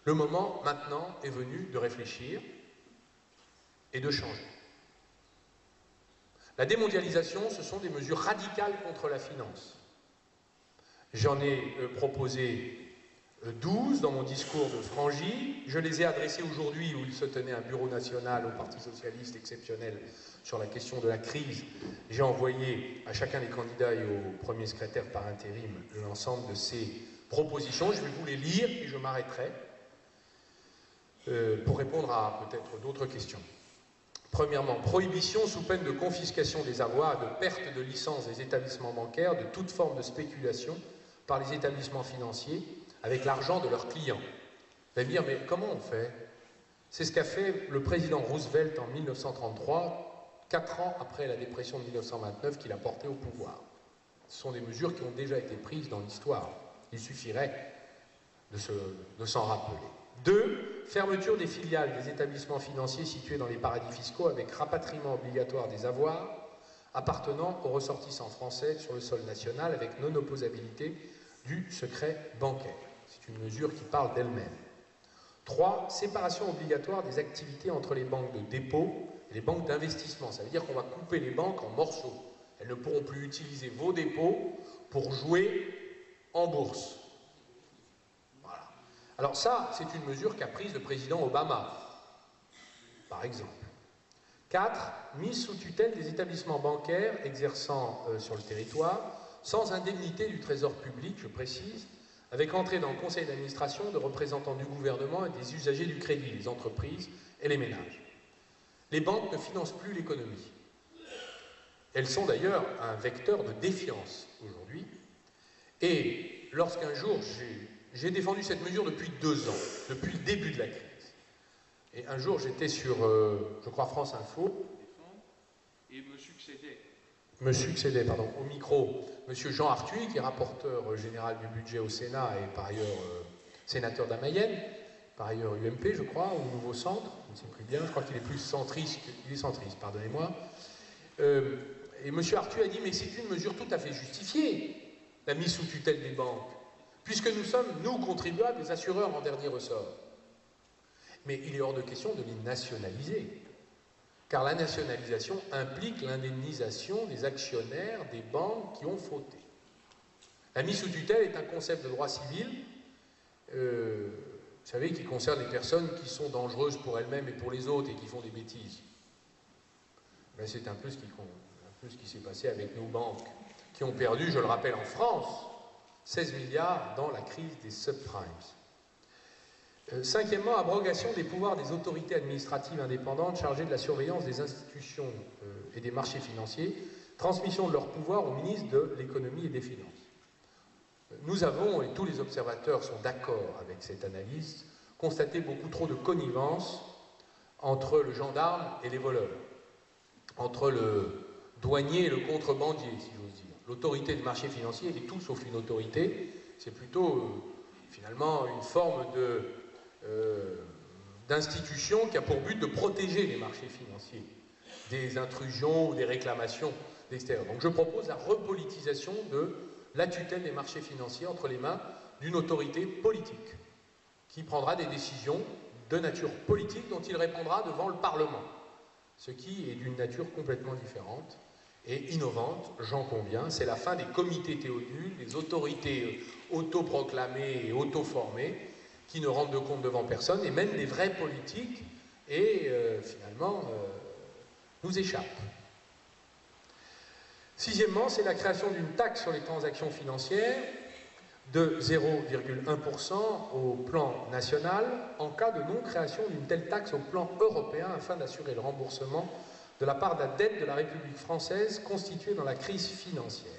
Le moment, maintenant, est venu de réfléchir et de changer. La démondialisation, ce sont des mesures radicales contre la finance. J'en ai proposé 12 dans mon discours de Frangy. Je les ai adressés aujourd'hui où il se tenait un bureau national au Parti socialiste exceptionnel sur la question de la crise. J'ai envoyé à chacun des candidats et au premier secrétaire par intérim l'ensemble de ces propositions. Je vais vous les lire et je m'arrêterai pour répondre à peut-être d'autres questions. Premièrement, prohibition sous peine de confiscation des avoirs et de perte de licence des établissements bancaires de toute forme de spéculation par les établissements financiers avec l'argent de leurs clients. Vous allez me dire, mais comment on fait? C'est ce qu'a fait le président Roosevelt en 1933, 4 ans après la dépression de 1929 qu'il a portée au pouvoir. Ce sont des mesures qui ont déjà été prises dans l'histoire. Il suffirait de s'en rappeler. 2. Fermeture des filiales des établissements financiers situés dans les paradis fiscaux avec rapatriement obligatoire des avoirs appartenant aux ressortissants français sur le sol national avec non-opposabilité du secret bancaire. C'est une mesure qui parle d'elle-même. 3. Séparation obligatoire des activités entre les banques de dépôt et les banques d'investissement. Ça veut dire qu'on va couper les banques en morceaux. Elles ne pourront plus utiliser vos dépôts pour jouer en bourse. Voilà. Alors ça, c'est une mesure qu'a prise le président Obama, par exemple. 4. Mise sous tutelle des établissements bancaires exerçant sur le territoire, sans indemnité du trésor public, je précise, avec entrée dans le conseil d'administration de représentants du gouvernement et des usagers du crédit, les entreprises et les ménages. Les banques ne financent plus l'économie. Elles sont d'ailleurs un vecteur de défiance aujourd'hui. Et lorsqu'un jour, j'ai défendu cette mesure depuis 2 ans, depuis le début de la crise. Et un jour, j'étais sur, je crois, France Info, et me succédait au micro, M. Jean Arthuis, qui est rapporteur général du budget au Sénat et par ailleurs sénateur de la Mayenne, par ailleurs UMP, je crois, au Nouveau Centre, je ne sais plus bien, je crois qu'il est plus centriste, pardonnez-moi. Et M. Arthuis a dit, mais c'est une mesure tout à fait justifiée, la mise sous tutelle des banques, puisque nous sommes, nous, contribuables, les assureurs en dernier ressort. Mais il est hors de question de les nationaliser, car la nationalisation implique l'indemnisation des actionnaires des banques qui ont fauté. La mise sous tutelle est un concept de droit civil, vous savez, qui concerne les personnes qui sont dangereuses pour elles-mêmes et pour les autres et qui font des bêtises. Ben, c'est un peu ce qui s'est passé avec nos banques, qui ont perdu, je le rappelle, en France, 16 milliards dans la crise des subprimes. 5e, abrogation des pouvoirs des autorités administratives indépendantes chargées de la surveillance des institutions et des marchés financiers, transmission de leurs pouvoirs au ministre de l'économie et des finances. Nous avons, et tous les observateurs sont d'accord avec cette analyse, constaté beaucoup trop de connivence entre le gendarme et les voleurs, entre le douanier et le contrebandier, si j'ose dire. L'autorité des marchés financiers est tout sauf une autorité, c'est plutôt finalement une forme d'institution qui a pour but de protéger les marchés financiers des intrusions ou des réclamations d'extérieur. Donc je propose la repolitisation de la tutelle des marchés financiers entre les mains d'une autorité politique qui prendra des décisions de nature politique dont il répondra devant le Parlement, ce qui est d'une nature complètement différente et innovante, j'en conviens. C'est la fin des comités Théodule, des autorités autoproclamées et auto-formées qui ne rendent de compte devant personne, et même des vrais politiques, et finalement nous échappent. Sixièmement, c'est la création d'une taxe sur les transactions financières de 0,1% au plan national en cas de non-création d'une telle taxe au plan européen afin d'assurer le remboursement de la part de la dette de la République française constituée dans la crise financière.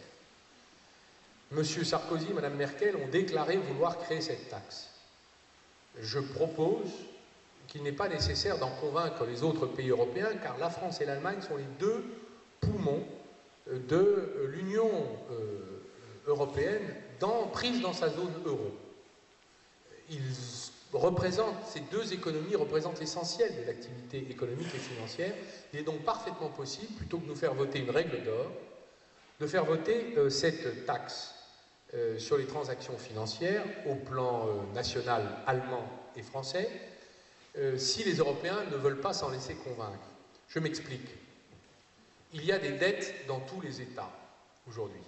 M. Sarkozy et Mme Merkel ont déclaré vouloir créer cette taxe. Je propose qu'il n'est pas nécessaire d'en convaincre les autres pays européens, car la France et l'Allemagne sont les deux poumons de l'Union européenne prise dans sa zone euro. Ces deux économies représentent l'essentiel de l'activité économique et financière. Il est donc parfaitement possible, plutôt que de nous faire voter une règle d'or, de faire voter cette taxe sur les transactions financières au plan national allemand et français, si les Européens ne veulent pas s'en laisser convaincre. Je m'explique. Il y a des dettes dans tous les États aujourd'hui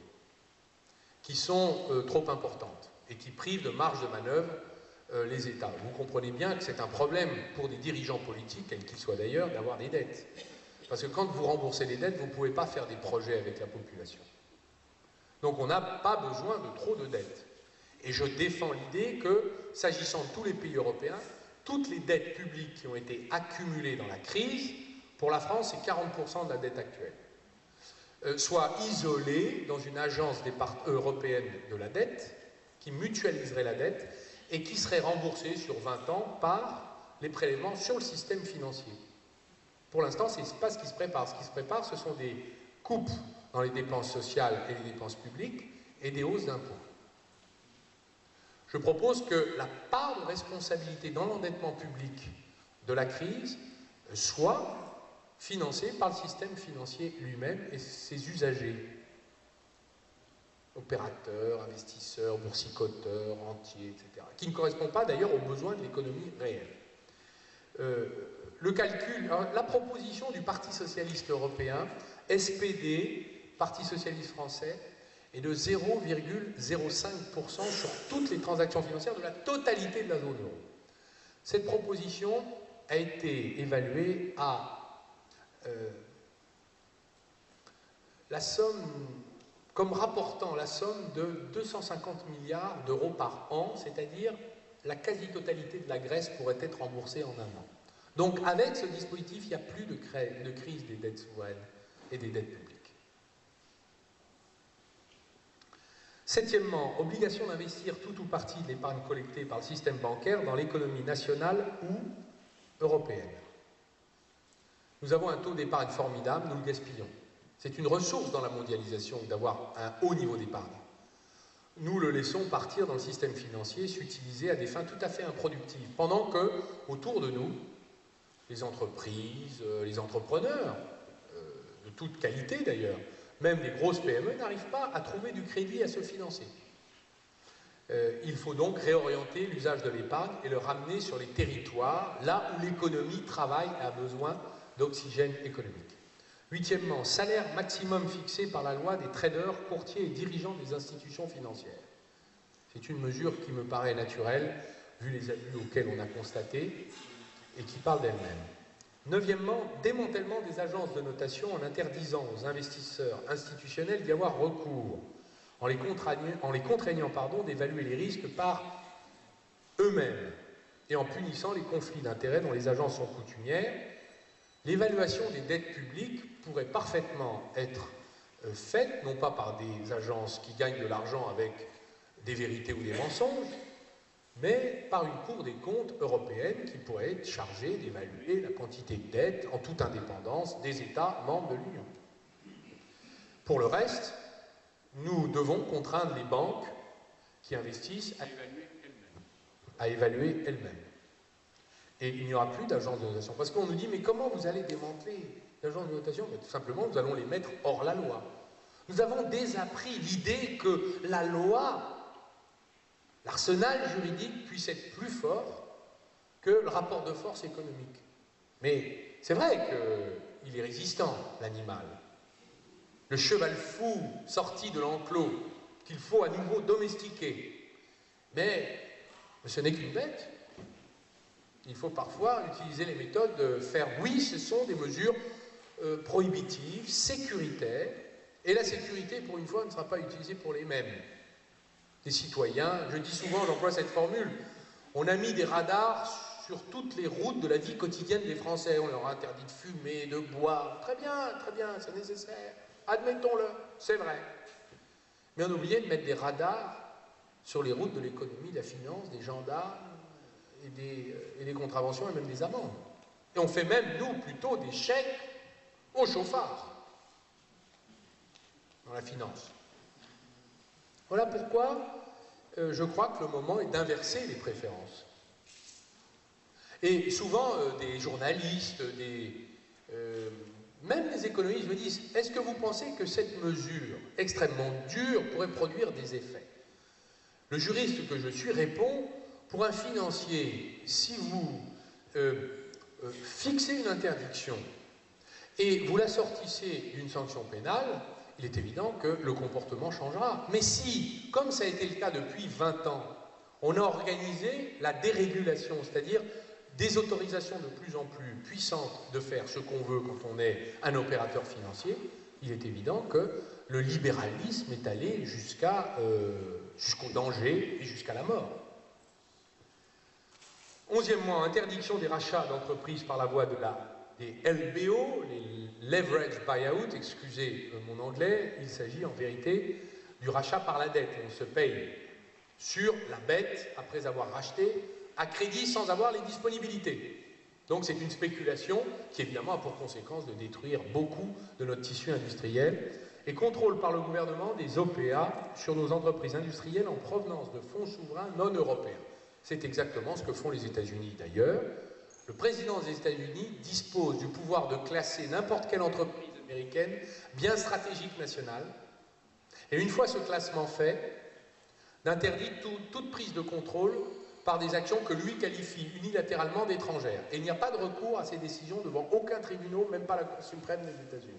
qui sont trop importantes et qui privent de marge de manœuvre les États. Vous comprenez bien que c'est un problème pour des dirigeants politiques, quels qu'ils soient d'ailleurs, d'avoir des dettes. Parce que quand vous remboursez les dettes, vous ne pouvez pas faire des projets avec la population. Donc on n'a pas besoin de trop de dettes. Et je défends l'idée que, s'agissant de tous les pays européens, toutes les dettes publiques qui ont été accumulées dans la crise, pour la France, c'est 40% de la dette actuelle, soient isolées dans une agence européenne de la dette, qui mutualiserait la dette, et qui serait remboursée sur 20 ans par les prélèvements sur le système financier. Pour l'instant, ce n'est pas ce qui se prépare. Ce qui se prépare, ce sont des coupes dans les dépenses sociales et les dépenses publiques et des hausses d'impôts. Je propose que la part de responsabilité dans l'endettement public de la crise soit financée par le système financier lui-même et ses usagers. Opérateurs, investisseurs, boursicoteurs, rentiers, etc. Qui ne correspond pas d'ailleurs aux besoins de l'économie réelle. Le calcul, la proposition du Parti socialiste européen, SPD, Parti socialiste français, est de 0,05% sur toutes les transactions financières de la totalité de la zone euro. Cette proposition a été évaluée à la somme, comme rapportant la somme de 250 milliards d'euros par an, c'est-à-dire la quasi-totalité de la Grèce pourrait être remboursée en un an. Donc avec ce dispositif, il n'y a plus de crise des dettes souveraines et des dettes publiques. Septièmement, obligation d'investir tout ou partie de l'épargne collectée par le système bancaire dans l'économie nationale ou européenne. Nous avons un taux d'épargne formidable, nous le gaspillons. C'est une ressource dans la mondialisation d'avoir un haut niveau d'épargne. Nous le laissons partir dans le système financier, s'utiliser à des fins tout à fait improductives, pendant que, autour de nous, les entreprises, les entrepreneurs, de toute qualité d'ailleurs, même les grosses PME, n'arrivent pas à trouver du crédit à se financer. Il faut donc réorienter l'usage de l'épargne et le ramener sur les territoires, là où l'économie travaille et a besoin d'oxygène économique. Huitièmement, salaire maximum fixé par la loi des traders, courtiers et dirigeants des institutions financières. C'est une mesure qui me paraît naturelle, vu les abus auxquels on a constaté, et qui parle d'elle-même. Neuvièmement, démantèlement des agences de notation en interdisant aux investisseurs institutionnels d'y avoir recours, en les contraignant d'évaluer les risques par eux-mêmes et en punissant les conflits d'intérêts dont les agences sont coutumières. L'évaluation des dettes publiques pourrait parfaitement être faite, non pas par des agences qui gagnent de l'argent avec des vérités ou des mensonges, mais par une Cour des comptes européenne qui pourrait être chargée d'évaluer la quantité de dettes en toute indépendance des États membres de l'Union. Pour le reste, nous devons contraindre les banques qui investissent à évaluer elles-mêmes. Et il n'y aura plus d'agences de notation. Parce qu'on nous dit, mais comment vous allez démanteler l'agence de notation? Tout simplement, nous allons les mettre hors la loi. Nous avons désappris l'idée que la loi l'arsenal juridique puisse être plus fort que le rapport de force économique. Mais c'est vrai qu'il est résistant, l'animal. Le cheval fou sorti de l'enclos, qu'il faut à nouveau domestiquer. Mais ce n'est qu'une bête. Il faut parfois utiliser les méthodes de faire, oui, ce sont des mesures prohibitives, sécuritaires, et la sécurité, pour une fois, ne sera pas utilisée pour les mêmes. Les citoyens, je dis souvent, j'emploie cette formule, on a mis des radars sur toutes les routes de la vie quotidienne des Français. On leur a interdit de fumer, de boire. Très bien, c'est nécessaire. Admettons-le, c'est vrai. Mais on a oublié de mettre des radars sur les routes de l'économie, de la finance, des gendarmes et des contraventions et même des amendes. Et on fait même, nous, plutôt des chèques aux chauffards dans la finance. Voilà pourquoi je crois que le moment est d'inverser les préférences. Et souvent, des journalistes, même les économistes me disent, est-ce que vous pensez que cette mesure extrêmement dure pourrait produire des effets? Le juriste que je suis répond, pour un financier, si vous fixez une interdiction et vous l'assortissez d'une sanction pénale, il est évident que le comportement changera. Mais si, comme ça a été le cas depuis 20 ans, on a organisé la dérégulation, c'est-à-dire des autorisations de plus en plus puissantes de faire ce qu'on veut quand on est un opérateur financier, il est évident que le libéralisme est allé jusqu'au danger et jusqu'à la mort. 11e mois, interdiction des rachats d'entreprises par la voie des LBO, les leverage buyout, excusez mon anglais, il s'agit en vérité du rachat par la dette. On se paye sur la bête après avoir racheté à crédit sans avoir les disponibilités. Donc c'est une spéculation qui évidemment a pour conséquence de détruire beaucoup de notre tissu industriel et contrôle par le gouvernement des OPA sur nos entreprises industrielles en provenance de fonds souverains non européens. C'est exactement ce que font les États-Unis d'ailleurs. Le président des États-Unis dispose du pouvoir de classer n'importe quelle entreprise américaine bien stratégique nationale et une fois ce classement fait, d'interdire toute prise de contrôle par des actions que lui qualifie unilatéralement d'étrangères. Et il n'y a pas de recours à ces décisions devant aucun tribunal, même pas la Cour suprême des États-Unis.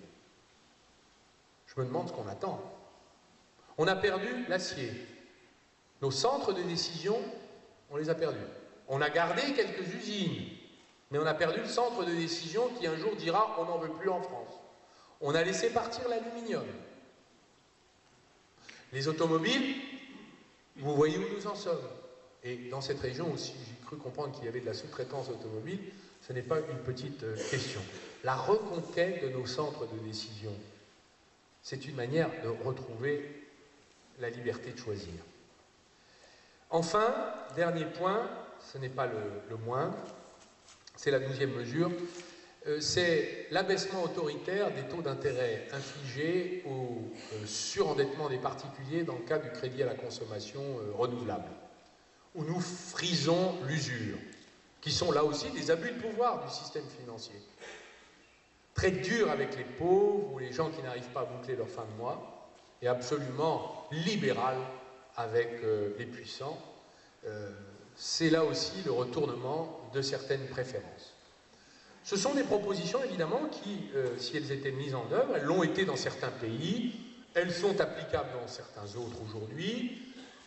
Je me demande ce qu'on attend. On a perdu l'acier. Nos centres de décision, on les a perdus. On a gardé quelques usines, mais on a perdu le centre de décision qui un jour dira on n'en veut plus en France. On a laissé partir l'aluminium. Les automobiles, vous voyez où nous en sommes. Et dans cette région aussi, j'ai cru comprendre qu'il y avait de la sous-traitance automobile, ce n'est pas une petite question. La reconquête de nos centres de décision, c'est une manière de retrouver la liberté de choisir. Enfin, dernier point, ce n'est pas le moindre, c'est la 12e mesure, c'est l'abaissement autoritaire des taux d'intérêt infligés au surendettement des particuliers dans le cadre du crédit à la consommation renouvelable, où nous frisons l'usure, qui sont là aussi des abus de pouvoir du système financier. Très dur avec les pauvres ou les gens qui n'arrivent pas à boucler leur fin de mois, et absolument libéral avec les puissants. C'est là aussi le retournement de certaines préférences. Ce sont des propositions, évidemment, qui, si elles étaient mises en œuvre, elles l'ont été dans certains pays, elles sont applicables dans certains autres aujourd'hui,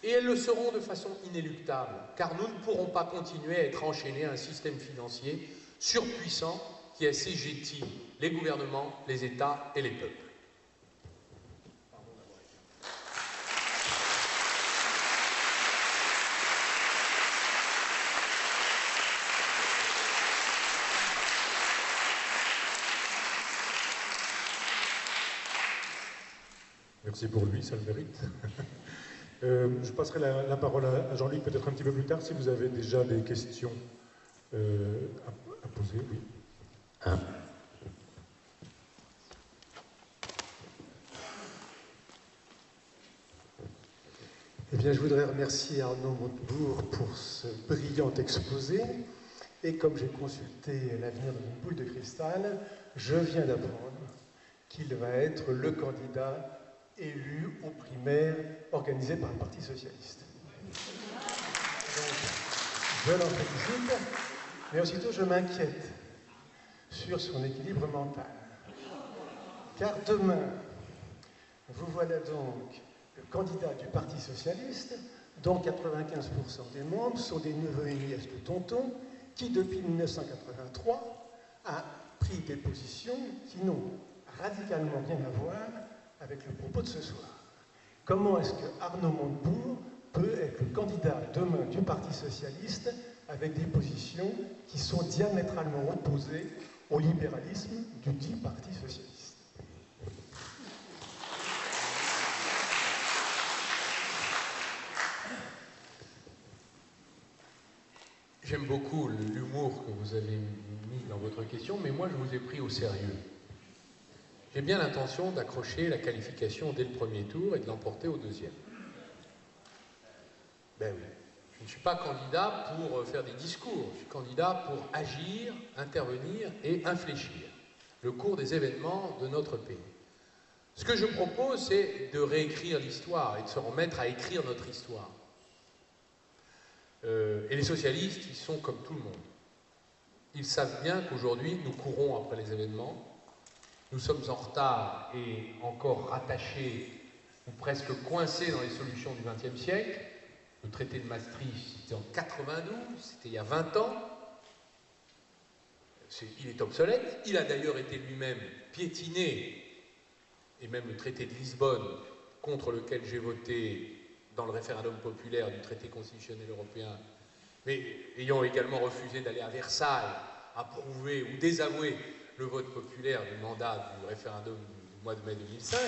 et elles le seront de façon inéluctable, car nous ne pourrons pas continuer à être enchaînés à un système financier surpuissant qui assujettit les gouvernements, les États et les peuples. Merci pour lui, ça le mérite. Je passerai la parole à Jean-Luc peut-être un petit peu plus tard, si vous avez déjà des questions à poser. Oui. Eh bien, je voudrais remercier Arnaud Montebourg pour ce brillant exposé. Et comme j'ai consulté l'avenir de mon boule de cristal, je viens d'apprendre qu'il va être le candidat élu aux primaires organisées par le Parti socialiste. Donc, je l'en félicite, mais aussitôt je m'inquiète sur son équilibre mental. Car demain, vous voilà donc le candidat du Parti socialiste, dont 95% des membres sont des neveux et nièces de tonton, qui depuis 1983 a pris des positions qui n'ont radicalement rien à voir avec le propos de ce soir. Comment est-ce que Arnaud Montebourg peut être le candidat demain du Parti socialiste avec des positions qui sont diamétralement opposées au libéralisme du dit Parti socialiste? J'aime beaucoup l'humour que vous avez mis dans votre question, mais moi je vous ai pris au sérieux. J'ai bien l'intention d'accrocher la qualification dès le premier tour et de l'emporter au deuxième. Ben oui. Je ne suis pas candidat pour faire des discours, je suis candidat pour agir, intervenir et infléchir le cours des événements de notre pays. Ce que je propose, c'est de réécrire l'histoire et de se remettre à écrire notre histoire. Et les socialistes, ils sont comme tout le monde. Ils savent bien qu'aujourd'hui, nous courons après les événements, nous sommes en retard et encore rattachés ou presque coincés dans les solutions du XXe siècle. Le traité de Maastricht, c'était en 92, c'était il y a 20 ans. Il est obsolète. Il a d'ailleurs été lui-même piétiné, et même le traité de Lisbonne, contre lequel j'ai voté dans le référendum populaire du traité constitutionnel européen, mais ayant également refusé d'aller à Versailles, approuver ou désavouer le vote populaire du mandat du référendum du mois de mai 2005,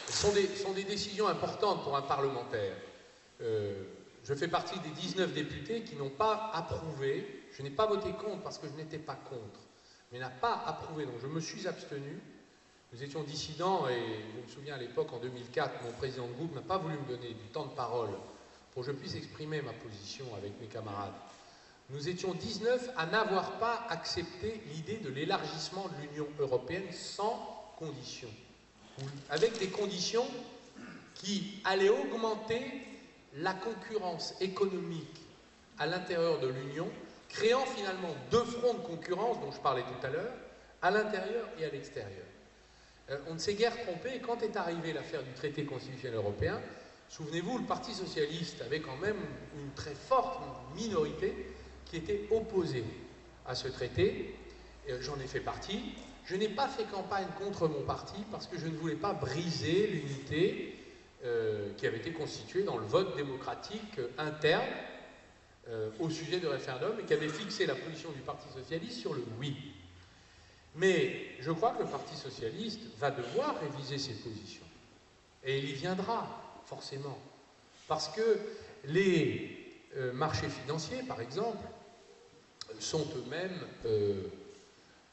sont des décisions importantes pour un parlementaire. Je fais partie des 19 députés qui n'ont pas approuvé, je n'ai pas voté contre parce que je n'étais pas contre, mais n'a pas approuvé, donc je me suis abstenu. Nous étions dissidents et je me souviens à l'époque, en 2004, mon président de groupe n'a pas voulu me donner du temps de parole pour que je puisse exprimer ma position avec mes camarades. Nous étions 19 à n'avoir pas accepté l'idée de l'élargissement de l'Union européenne sans conditions, avec des conditions qui allaient augmenter la concurrence économique à l'intérieur de l'Union, créant finalement deux fronts de concurrence dont je parlais tout à l'heure, à l'intérieur et à l'extérieur. On ne s'est guère trompé, quand est arrivée l'affaire du traité constitutionnel européen, souvenez-vous, le Parti socialiste avait quand même une très forte minorité qui était opposée à ce traité. J'en ai fait partie. Je n'ai pas fait campagne contre mon parti parce que je ne voulais pas briser l'unité qui avait été constituée dans le vote démocratique interne au sujet du référendum et qui avait fixé la position du Parti socialiste sur le oui. Mais je crois que le Parti socialiste va devoir réviser ses positions. Et il y viendra, forcément. Parce que les marchés financiers, par exemple, sont eux-mêmes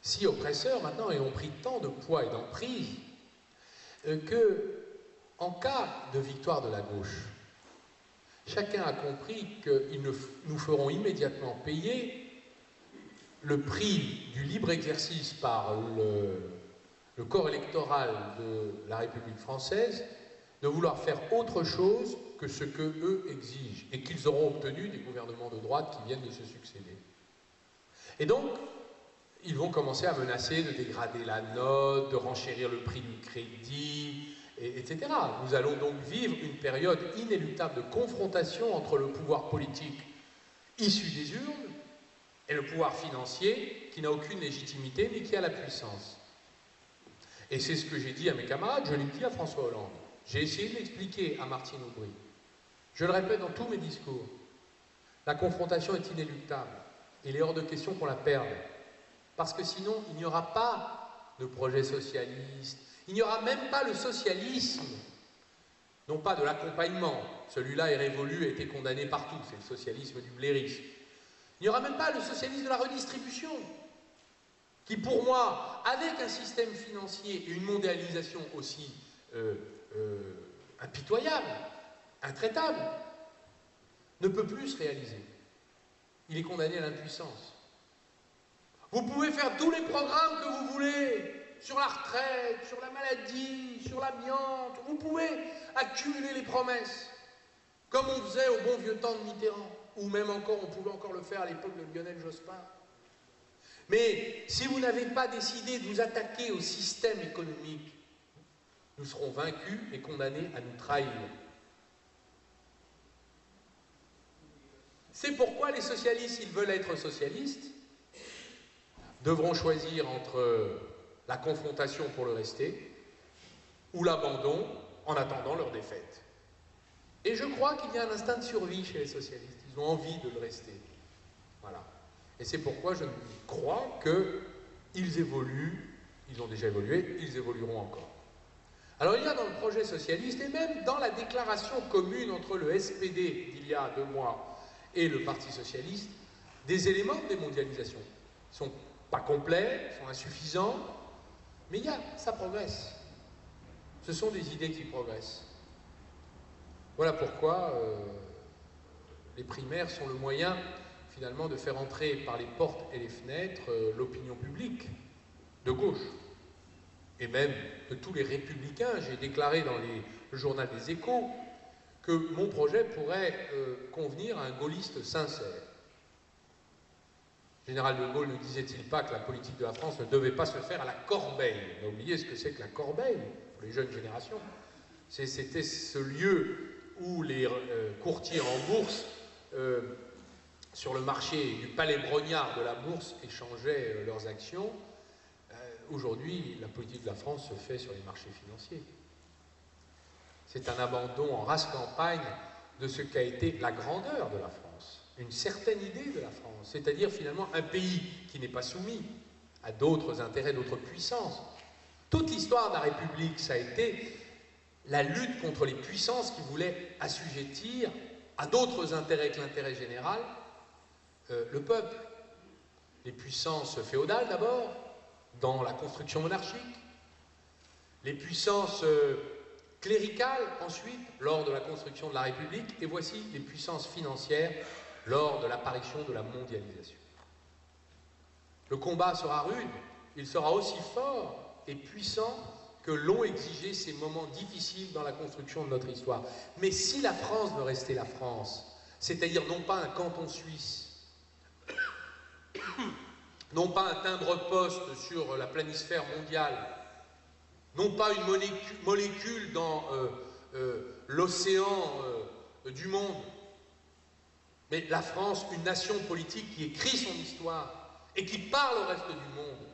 si oppresseurs maintenant et ont pris tant de poids et d'emprise que, en cas de victoire de la gauche, chacun a compris qu'ils nous feront immédiatement payer le prix du libre exercice par le corps électoral de la République française de vouloir faire autre chose que ce qu'eux exigent et qu'ils auront obtenu des gouvernements de droite qui viennent de se succéder. Et donc, ils vont commencer à menacer de dégrader la note, de renchérir le prix du crédit, etc. Nous allons donc vivre une période inéluctable de confrontation entre le pouvoir politique issu des urnes et le pouvoir financier qui n'a aucune légitimité mais qui a la puissance. Et c'est ce que j'ai dit à mes camarades, je l'ai dit à François Hollande. J'ai essayé de l'expliquer à Martine Aubry. Je le répète dans tous mes discours. La confrontation est inéluctable. Il est hors de question qu'on la perde. Parce que sinon, il n'y aura pas de projet socialiste. Il n'y aura même pas le socialisme. Non pas de l'accompagnement. Celui-là est révolu et a été condamné partout. C'est le socialisme du blairisme. Il n'y aura même pas le socialisme de la redistribution, qui pour moi, avec un système financier et une mondialisation aussi impitoyable, intraitable, ne peut plus se réaliser. Il est condamné à l'impuissance. Vous pouvez faire tous les programmes que vous voulez, sur la retraite, sur la maladie, sur l'amiante, vous pouvez accumuler les promesses. comme on faisait au bon vieux temps de Mitterrand, ou même encore, on pouvait encore le faire à l'époque de Lionel Jospin. Mais si vous n'avez pas décidé de vous attaquer au système économique, nous serons vaincus et condamnés à nous trahir. C'est pourquoi les socialistes, s'ils veulent être socialistes, devront choisir entre la confrontation pour le rester ou l'abandon en attendant leur défaite. Et je crois qu'il y a un instinct de survie chez les socialistes. Ils ont envie de le rester. Voilà. Et c'est pourquoi je crois qu'ils évoluent, ils ont déjà évolué, ils évolueront encore. Alors il y a dans le projet socialiste, et même dans la déclaration commune entre le SPD d'il y a 2 mois et le Parti socialiste, des éléments de démondialisation. Ils ne sont pas complets, ils sont insuffisants, mais ça progresse. Ce sont des idées qui progressent. Voilà pourquoi les primaires sont le moyen, finalement, de faire entrer par les portes et les fenêtres l'opinion publique de gauche, et même de tous les républicains. J'ai déclaré dans le journal des Échos que mon projet pourrait convenir à un gaulliste sincère. Le général de Gaulle ne disait-il pas que la politique de la France ne devait pas se faire à la corbeille? On a oublié ce que c'est que la corbeille pour les jeunes générations. C'était ce lieu où les courtiers en bourse, sur le marché du palais Brognard de la bourse, échangeaient leurs actions. Aujourd'hui, la politique de la France se fait sur les marchés financiers. C'est un abandon en race campagne de ce qu'a été la grandeur de la France, une certaine idée de la France, c'est-à-dire finalement un pays qui n'est pas soumis à d'autres intérêts, d'autres puissances. Toute l'histoire de la République, ça a été la lutte contre les puissances qui voulaient assujettir à d'autres intérêts que l'intérêt général le peuple. Les puissances féodales d'abord, dans la construction monarchique, les puissances cléricales ensuite, lors de la construction de la République, et voici les puissances financières lors de l'apparition de la mondialisation. Le combat sera rude, il sera aussi fort et puissant que l'ont exigé ces moments difficiles dans la construction de notre histoire. Mais si la France veut rester la France, c'est-à-dire non pas un canton suisse, non pas un timbre-poste sur la planisphère mondiale, non pas une molécule dans l'océan du monde, mais la France, une nation politique qui écrit son histoire et qui parle au reste du monde,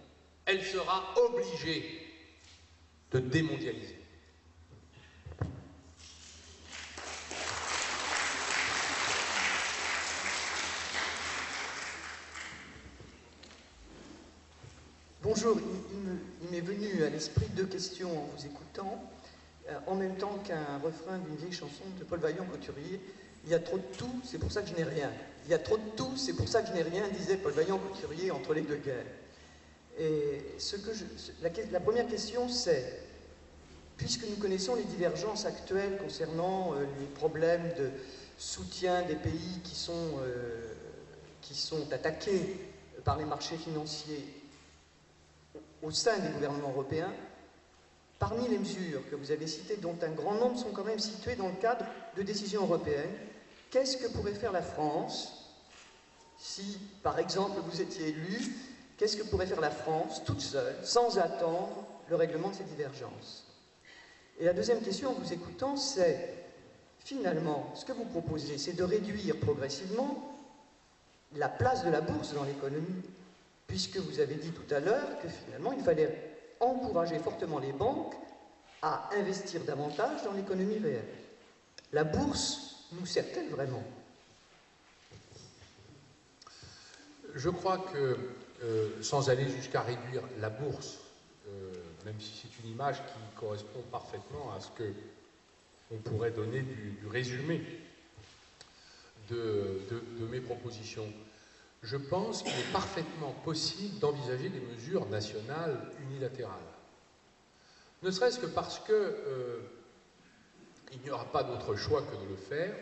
elle sera obligée de démondialiser. Bonjour, il m'est venu à l'esprit 2 questions en vous écoutant. En même temps qu'un refrain d'une vieille chanson de Paul Vaillant-Couturier, il y a trop de tout, c'est pour ça que je n'ai rien. Il y a trop de tout, c'est pour ça que je n'ai rien, disait Paul Vaillant-Couturier entre les 2 guerres. Et la première question, c'est, puisque nous connaissons les divergences actuelles concernant les problèmes de soutien des pays qui sont attaqués par les marchés financiers au sein des gouvernements européens, parmi les mesures que vous avez citées, dont un grand nombre sont quand même situées dans le cadre de décisions européennes, qu'est-ce que pourrait faire la France si, par exemple, vous étiez élu? Qu'est-ce que pourrait faire la France, toute seule, sans attendre le règlement de ces divergences? Et la deuxième question, en vous écoutant, c'est, finalement, ce que vous proposez, c'est de réduire progressivement la place de la bourse dans l'économie, puisque vous avez dit tout à l'heure que, finalement, il fallait encourager fortement les banques à investir davantage dans l'économie réelle. La bourse nous sert-elle vraiment? Je crois que, sans aller jusqu'à réduire la bourse, même si c'est une image qui correspond parfaitement à ce qu'on pourrait donner du résumé de mes propositions, je pense qu'il est parfaitement possible d'envisager des mesures nationales unilatérales. Ne serait-ce que parce que il n'y aura pas d'autre choix que de le faire.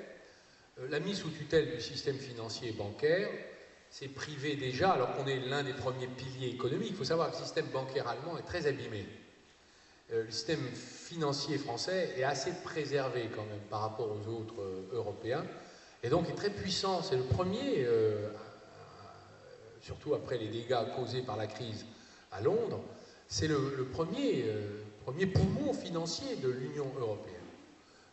La mise sous tutelle du système financier et bancaire, c'est privé déjà, alors qu'on est l'un des premiers piliers économiques. Il faut savoir que le système bancaire allemand est très abîmé. le système financier français est assez préservé quand même par rapport aux autres européens, et donc est très puissant. C'est le premier, surtout après les dégâts causés par la crise à Londres, c'est le premier poumon financier de l'Union européenne.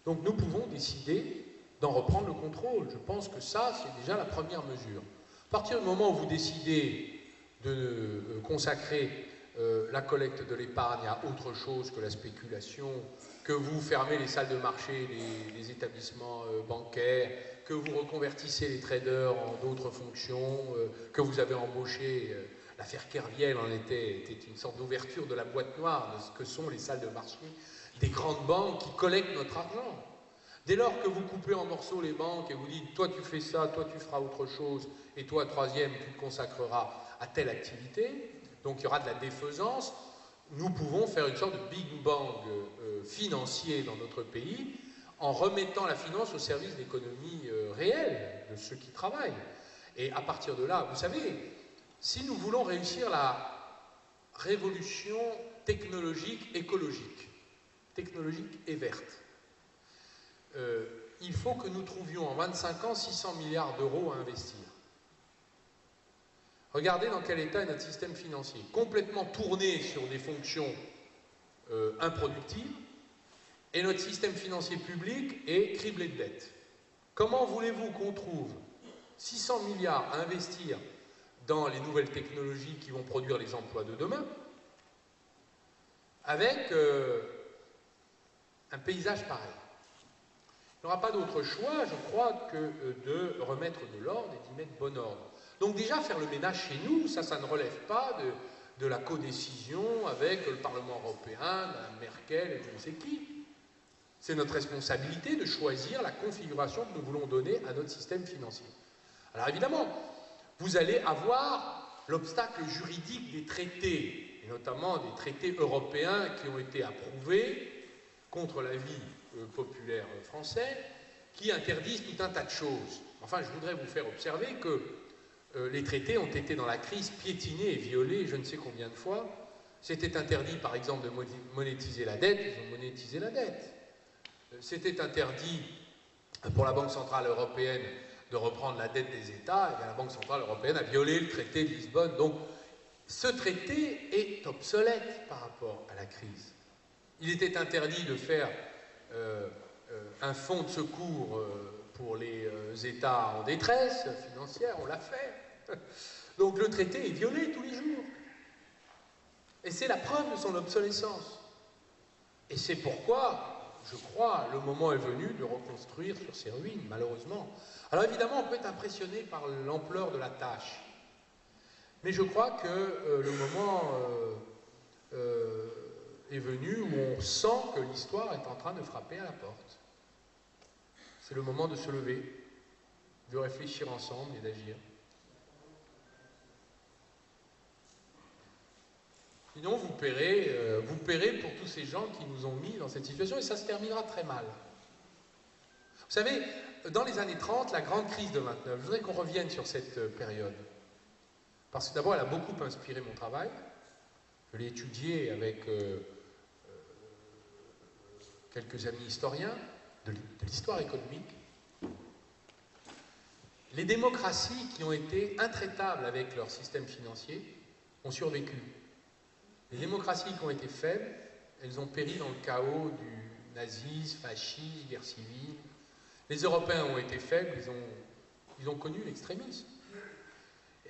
Donc nous pouvons décider d'en reprendre le contrôle. Je pense que ça, c'est déjà la première mesure. À partir du moment où vous décidez de consacrer la collecte de l'épargne à autre chose que la spéculation, que vous fermez les salles de marché, les établissements bancaires, que vous reconvertissez les traders en d'autres fonctions, que vous avez embauché, l'affaire Kerviel en était une sorte d'ouverture de la boîte noire de ce que sont les salles de marché des grandes banques qui collectent notre argent. Dès lors que vous coupez en morceaux les banques et vous dites « toi tu fais ça, toi tu feras autre chose, et toi troisième tu te consacreras à telle activité », donc il y aura de la défaisance, nous pouvons faire une sorte de big bang financier dans notre pays en remettant la finance au service de l'économie réelle de ceux qui travaillent. Et à partir de là, vous savez, si nous voulons réussir la révolution technologique écologique et verte, il faut que nous trouvions en 25 ans 600 milliards d'euros à investir. Regardez dans quel état est notre système financier, complètement tourné sur des fonctions improductives, et notre système financier public est criblé de dettes. Comment voulez-vous qu'on trouve 600 milliards à investir dans les nouvelles technologies qui vont produire les emplois de demain, avec un paysage pareil? Il n'y aura pas d'autre choix, je crois, que de remettre de l'ordre et d'y mettre bon ordre. Donc déjà, faire le ménage chez nous, ça ne relève pas de la codécision avec le Parlement européen, Mme Merkel et je ne sais qui. C'est notre responsabilité de choisir la configuration que nous voulons donner à notre système financier. Alors évidemment, vous allez avoir l'obstacle juridique des traités, et notamment des traités européens qui ont été approuvés contre l'avis populaire français, qui interdisent tout un tas de choses. Enfin, je voudrais vous faire observer que les traités ont été dans la crise piétinés et violés je ne sais combien de fois. C'était interdit, par exemple, de monétiser la dette, ils ont monétisé la dette. C'était interdit pour la Banque Centrale Européenne de reprendre la dette des États, et bien la Banque Centrale Européenne a violé le traité de Lisbonne. Donc, ce traité est obsolète par rapport à la crise. Il était interdit de faire un fonds de secours pour les États en détresse financière, on l'a fait. Donc le traité est violé tous les jours. Et c'est la preuve de son obsolescence. Et c'est pourquoi, je crois, le moment est venu de reconstruire sur ces ruines, malheureusement. Alors évidemment, on peut être impressionné par l'ampleur de la tâche. Mais je crois que le moment est venu où on sent que l'histoire est en train de frapper à la porte. C'est le moment de se lever, de réfléchir ensemble et d'agir. Sinon, vous paierez pour tous ces gens qui nous ont mis dans cette situation, et ça se terminera très mal. Vous savez, dans les années 30, la grande crise de 29, je voudrais qu'on revienne sur cette période. Parce que d'abord, elle a beaucoup inspiré mon travail. Je l'ai étudié avec quelques amis historiens de l'histoire économique. Les démocraties qui ont été intraitables avec leur système financier ont survécu. Les démocraties qui ont été faibles, elles ont péri dans le chaos du nazisme, fascisme, guerre civile. Les Européens ont été faibles, ils ont connu l'extrémisme.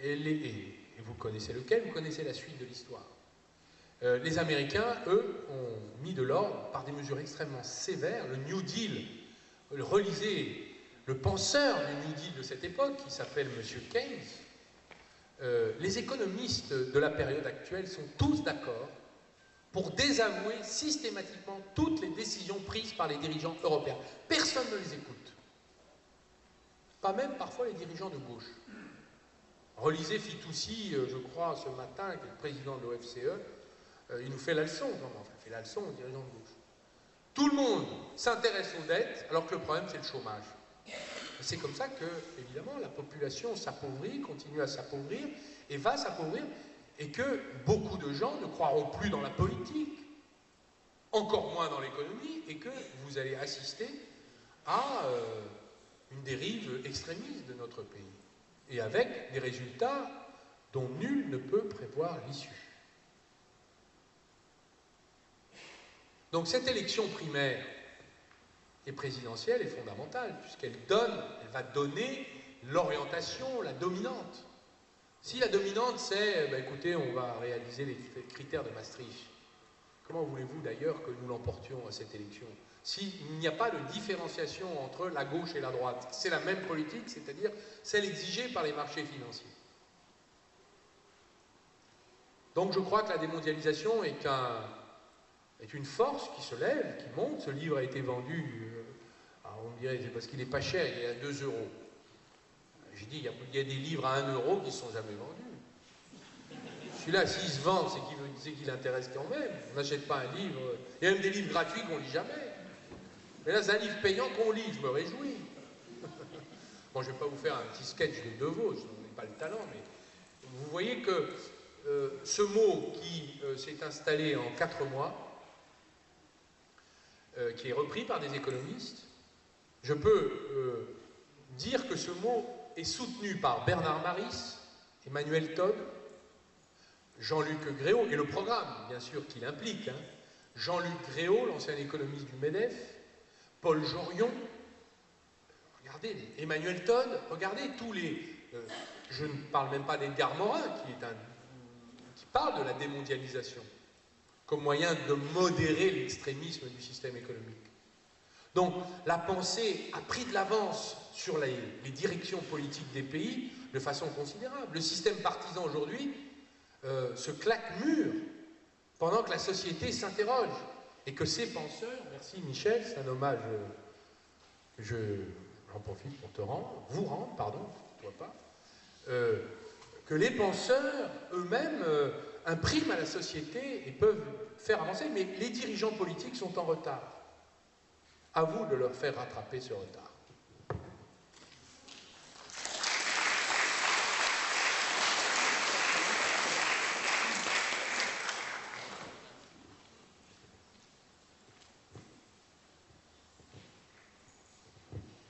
Et vous connaissez lequel, vous connaissez la suite de l'histoire. Les Américains, eux, ont mis de l'ordre par des mesures extrêmement sévères. Le New Deal, relisez le penseur du New Deal de cette époque, qui s'appelle M. Keynes. Les économistes de la période actuelle sont tous d'accord pour désavouer systématiquement toutes les décisions prises par les dirigeants européens. Personne ne les écoute. Pas même parfois les dirigeants de gauche. Relisez Fitoussi, je crois, ce matin, qui est le président de l'OFCE, il nous fait la leçon. Non, enfin, il fait la leçon aux dirigeants de gauche. Tout le monde s'intéresse aux dettes, alors que le problème, c'est le chômage. C'est comme ça que, évidemment, la population s'appauvrit, continue à s'appauvrir, et va s'appauvrir, et que beaucoup de gens ne croiront plus dans la politique. encore moins dans l'économie, et que vous allez assister à une dérive extrémiste de notre pays, et avec des résultats dont nul ne peut prévoir l'issue. Donc cette élection primaire et présidentielle est fondamentale, puisqu'elle va donner l'orientation, la dominante. Si la dominante c'est, écoutez, on va réaliser les critères de Maastricht, comment voulez-vous d'ailleurs que nous l'emportions à cette élection? S'il n'y a pas de différenciation entre la gauche et la droite, c'est la même politique, c'est-à-dire celle exigée par les marchés financiers. Donc je crois que la démondialisation est une force qui se lève, qui monte. Ce livre a été vendu, on me dirait, c'est parce qu'il n'est pas cher, il est à 2 euros. J'ai dit, il y a des livres à 1 euro qui ne sont jamais vendus. Celui-là, s'il se vend, c'est qu'il intéresse quand même. On n'achète pas un livre. Il y a même des livres gratuits qu'on ne lit jamais. Mais là, c'est un livre payant qu'on lit, je me réjouis. Bon, je ne vais pas vous faire un petit sketch de De Vos, je n'ai pas le talent, mais vous voyez que ce mot qui s'est installé en 4 mois, qui est repris par des économistes, je peux dire que ce mot est soutenu par Bernard Maris, Emmanuel Todd, Jean-Luc Gréau, et le programme, bien sûr, qu'il implique, hein, Jean-Luc Gréau, l'ancien économiste du MEDEF, Paul Jorion, regardez, Emmanuel Todd, regardez tous les... je ne parle même pas d'Edgar Morin, qui parle de la démondialisation comme moyen de modérer l'extrémisme du système économique. Donc, la pensée a pris de l'avance sur les directions politiques des pays de façon considérable. Le système partisan aujourd'hui se claque mûr pendant que la société s'interroge et que ces penseurs, merci Michel, c'est un hommage que j'en profite pour vous rendre, pardon, toi pas, que les penseurs eux-mêmes impriment à la société et peuvent faire avancer, mais les dirigeants politiques sont en retard. À vous de leur faire rattraper ce retard.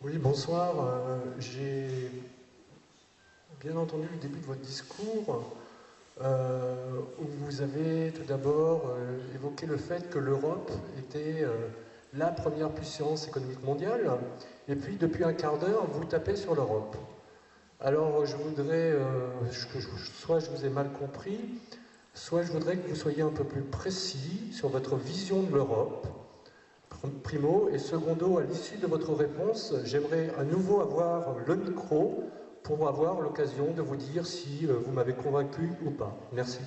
Oui, bonsoir. J'ai bien entendu le début de votre discours où vous avez tout d'abord évoqué le fait que l'Europe était la première puissance économique mondiale, et puis depuis un quart d'heure, vous tapez sur l'Europe. Alors je voudrais, soit je vous ai mal compris, soit je voudrais que vous soyez un peu plus précis sur votre vision de l'Europe, primo, et secondo, à l'issue de votre réponse, j'aimerais à nouveau avoir le micro pour avoir l'occasion de vous dire si vous m'avez convaincu ou pas. Merci.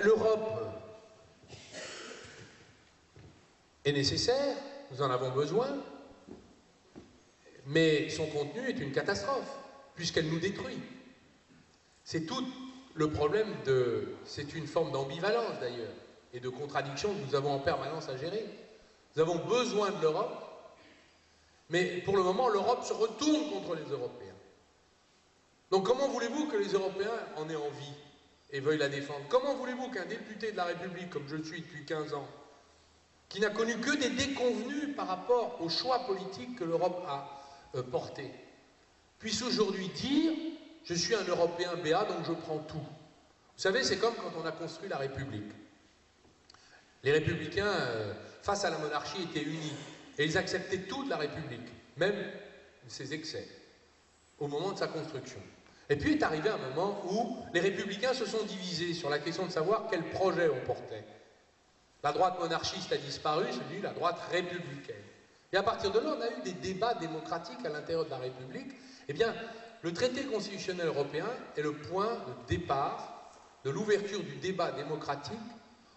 L'Europe est nécessaire, nous en avons besoin, mais son contenu est une catastrophe, puisqu'elle nous détruit. C'est tout le problème c'est une forme d'ambivalence d'ailleurs, et de contradiction que nous avons en permanence à gérer. Nous avons besoin de l'Europe, mais pour le moment, l'Europe se retourne contre les Européens. Donc comment voulez-vous que les Européens en aient envie et veuillent la défendre? Comment voulez-vous qu'un député de la République, comme je le suis depuis 15 ans, qui n'a connu que des déconvenues par rapport aux choix politiques que l'Europe a portés, puisse aujourd'hui dire « je suis un Européen BA, donc je prends tout ». Vous savez, c'est comme quand on a construit la République. Les Républicains, face à la monarchie, étaient unis, et ils acceptaient tout de la République, même ses excès, au moment de sa construction. Et puis est arrivé un moment où les Républicains se sont divisés sur la question de savoir quel projet on portait. La droite monarchiste a disparu, c'est devenu la droite républicaine. Et à partir de là, on a eu des débats démocratiques à l'intérieur de la République. Eh bien, le traité constitutionnel européen est le point de départ de l'ouverture du débat démocratique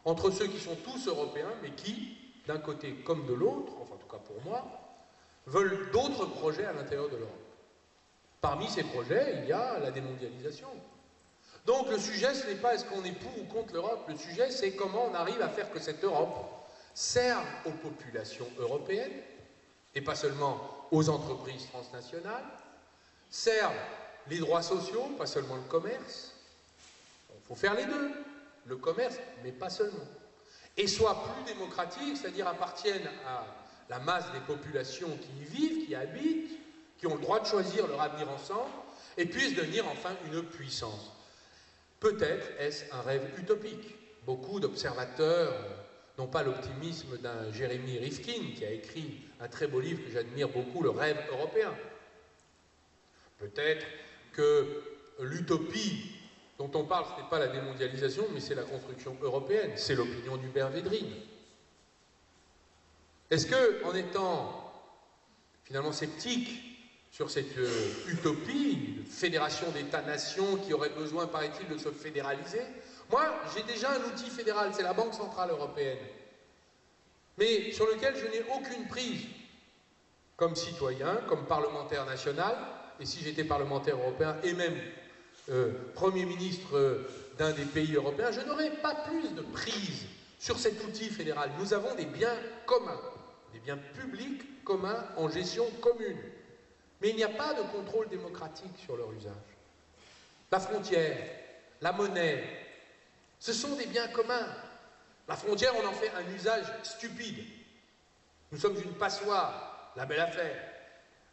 entre ceux qui sont tous européens, mais qui, d'un côté comme de l'autre, enfin en tout cas pour moi, veulent d'autres projets à l'intérieur de l'Europe. Parmi ces projets, il y a la démondialisation. Donc le sujet, ce n'est pas est-ce qu'on est pour ou contre l'Europe, le sujet c'est comment on arrive à faire que cette Europe serve aux populations européennes, et pas seulement aux entreprises transnationales, serve les droits sociaux, pas seulement le commerce, Il faut faire les deux, le commerce, mais pas seulement. Et soient plus démocratiques, c'est-à-dire appartiennent à la masse des populations qui y vivent, qui y habitent, qui ont le droit de choisir leur avenir ensemble, et puissent devenir enfin une puissance. Peut-être est-ce un rêve utopique. Beaucoup d'observateurs n'ont pas l'optimisme d'un Jeremy Rifkin, qui a écrit un très beau livre que j'admire beaucoup, Le rêve européen. Peut-être que l'utopie dont on parle, ce n'est pas la démondialisation, mais c'est la construction européenne. C'est l'opinion d'Hubert Védrine. Est-ce que, en étant finalement sceptique sur cette utopie, de fédération d'États-nations qui aurait besoin, paraît-il, de se fédéraliser, moi, j'ai déjà un outil fédéral, c'est la Banque Centrale Européenne, mais sur lequel je n'ai aucune prise, comme citoyen, comme parlementaire national, et si j'étais parlementaire européen, et même Premier ministre d'un des pays européens, je n'aurais pas plus de prise sur cet outil fédéral. Nous avons des biens communs, des biens publics communs en gestion commune. Mais il n'y a pas de contrôle démocratique sur leur usage. La frontière, la monnaie, ce sont des biens communs. La frontière, on en fait un usage stupide. Nous sommes une passoire, la belle affaire.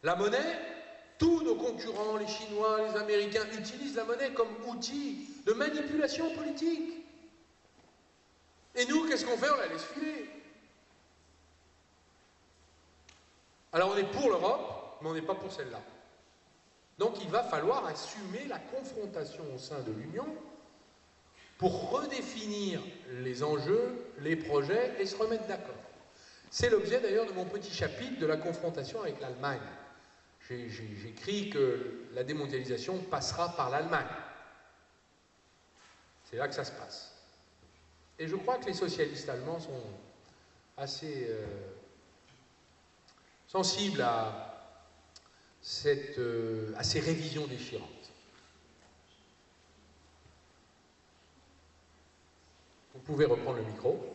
La monnaie, tous nos concurrents, les Chinois, les Américains, utilisent la monnaie comme outil de manipulation politique. Et nous, qu'est-ce qu'on fait? On la laisse filer. Alors on est pour l'Europe, mais on n'est pas pour celle-là. Donc il va falloir assumer la confrontation au sein de l'Union pour redéfinir les enjeux, les projets et se remettre d'accord. C'est l'objet d'ailleurs de mon petit chapitre de la confrontation avec l'Allemagne. J'écris que la démondialisation passera par l'Allemagne. C'est là que ça se passe. Et je crois que les socialistes allemands sont assez sensibles à ces révisions déchirantes. Vous pouvez reprendre le micro.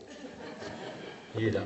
Il est là.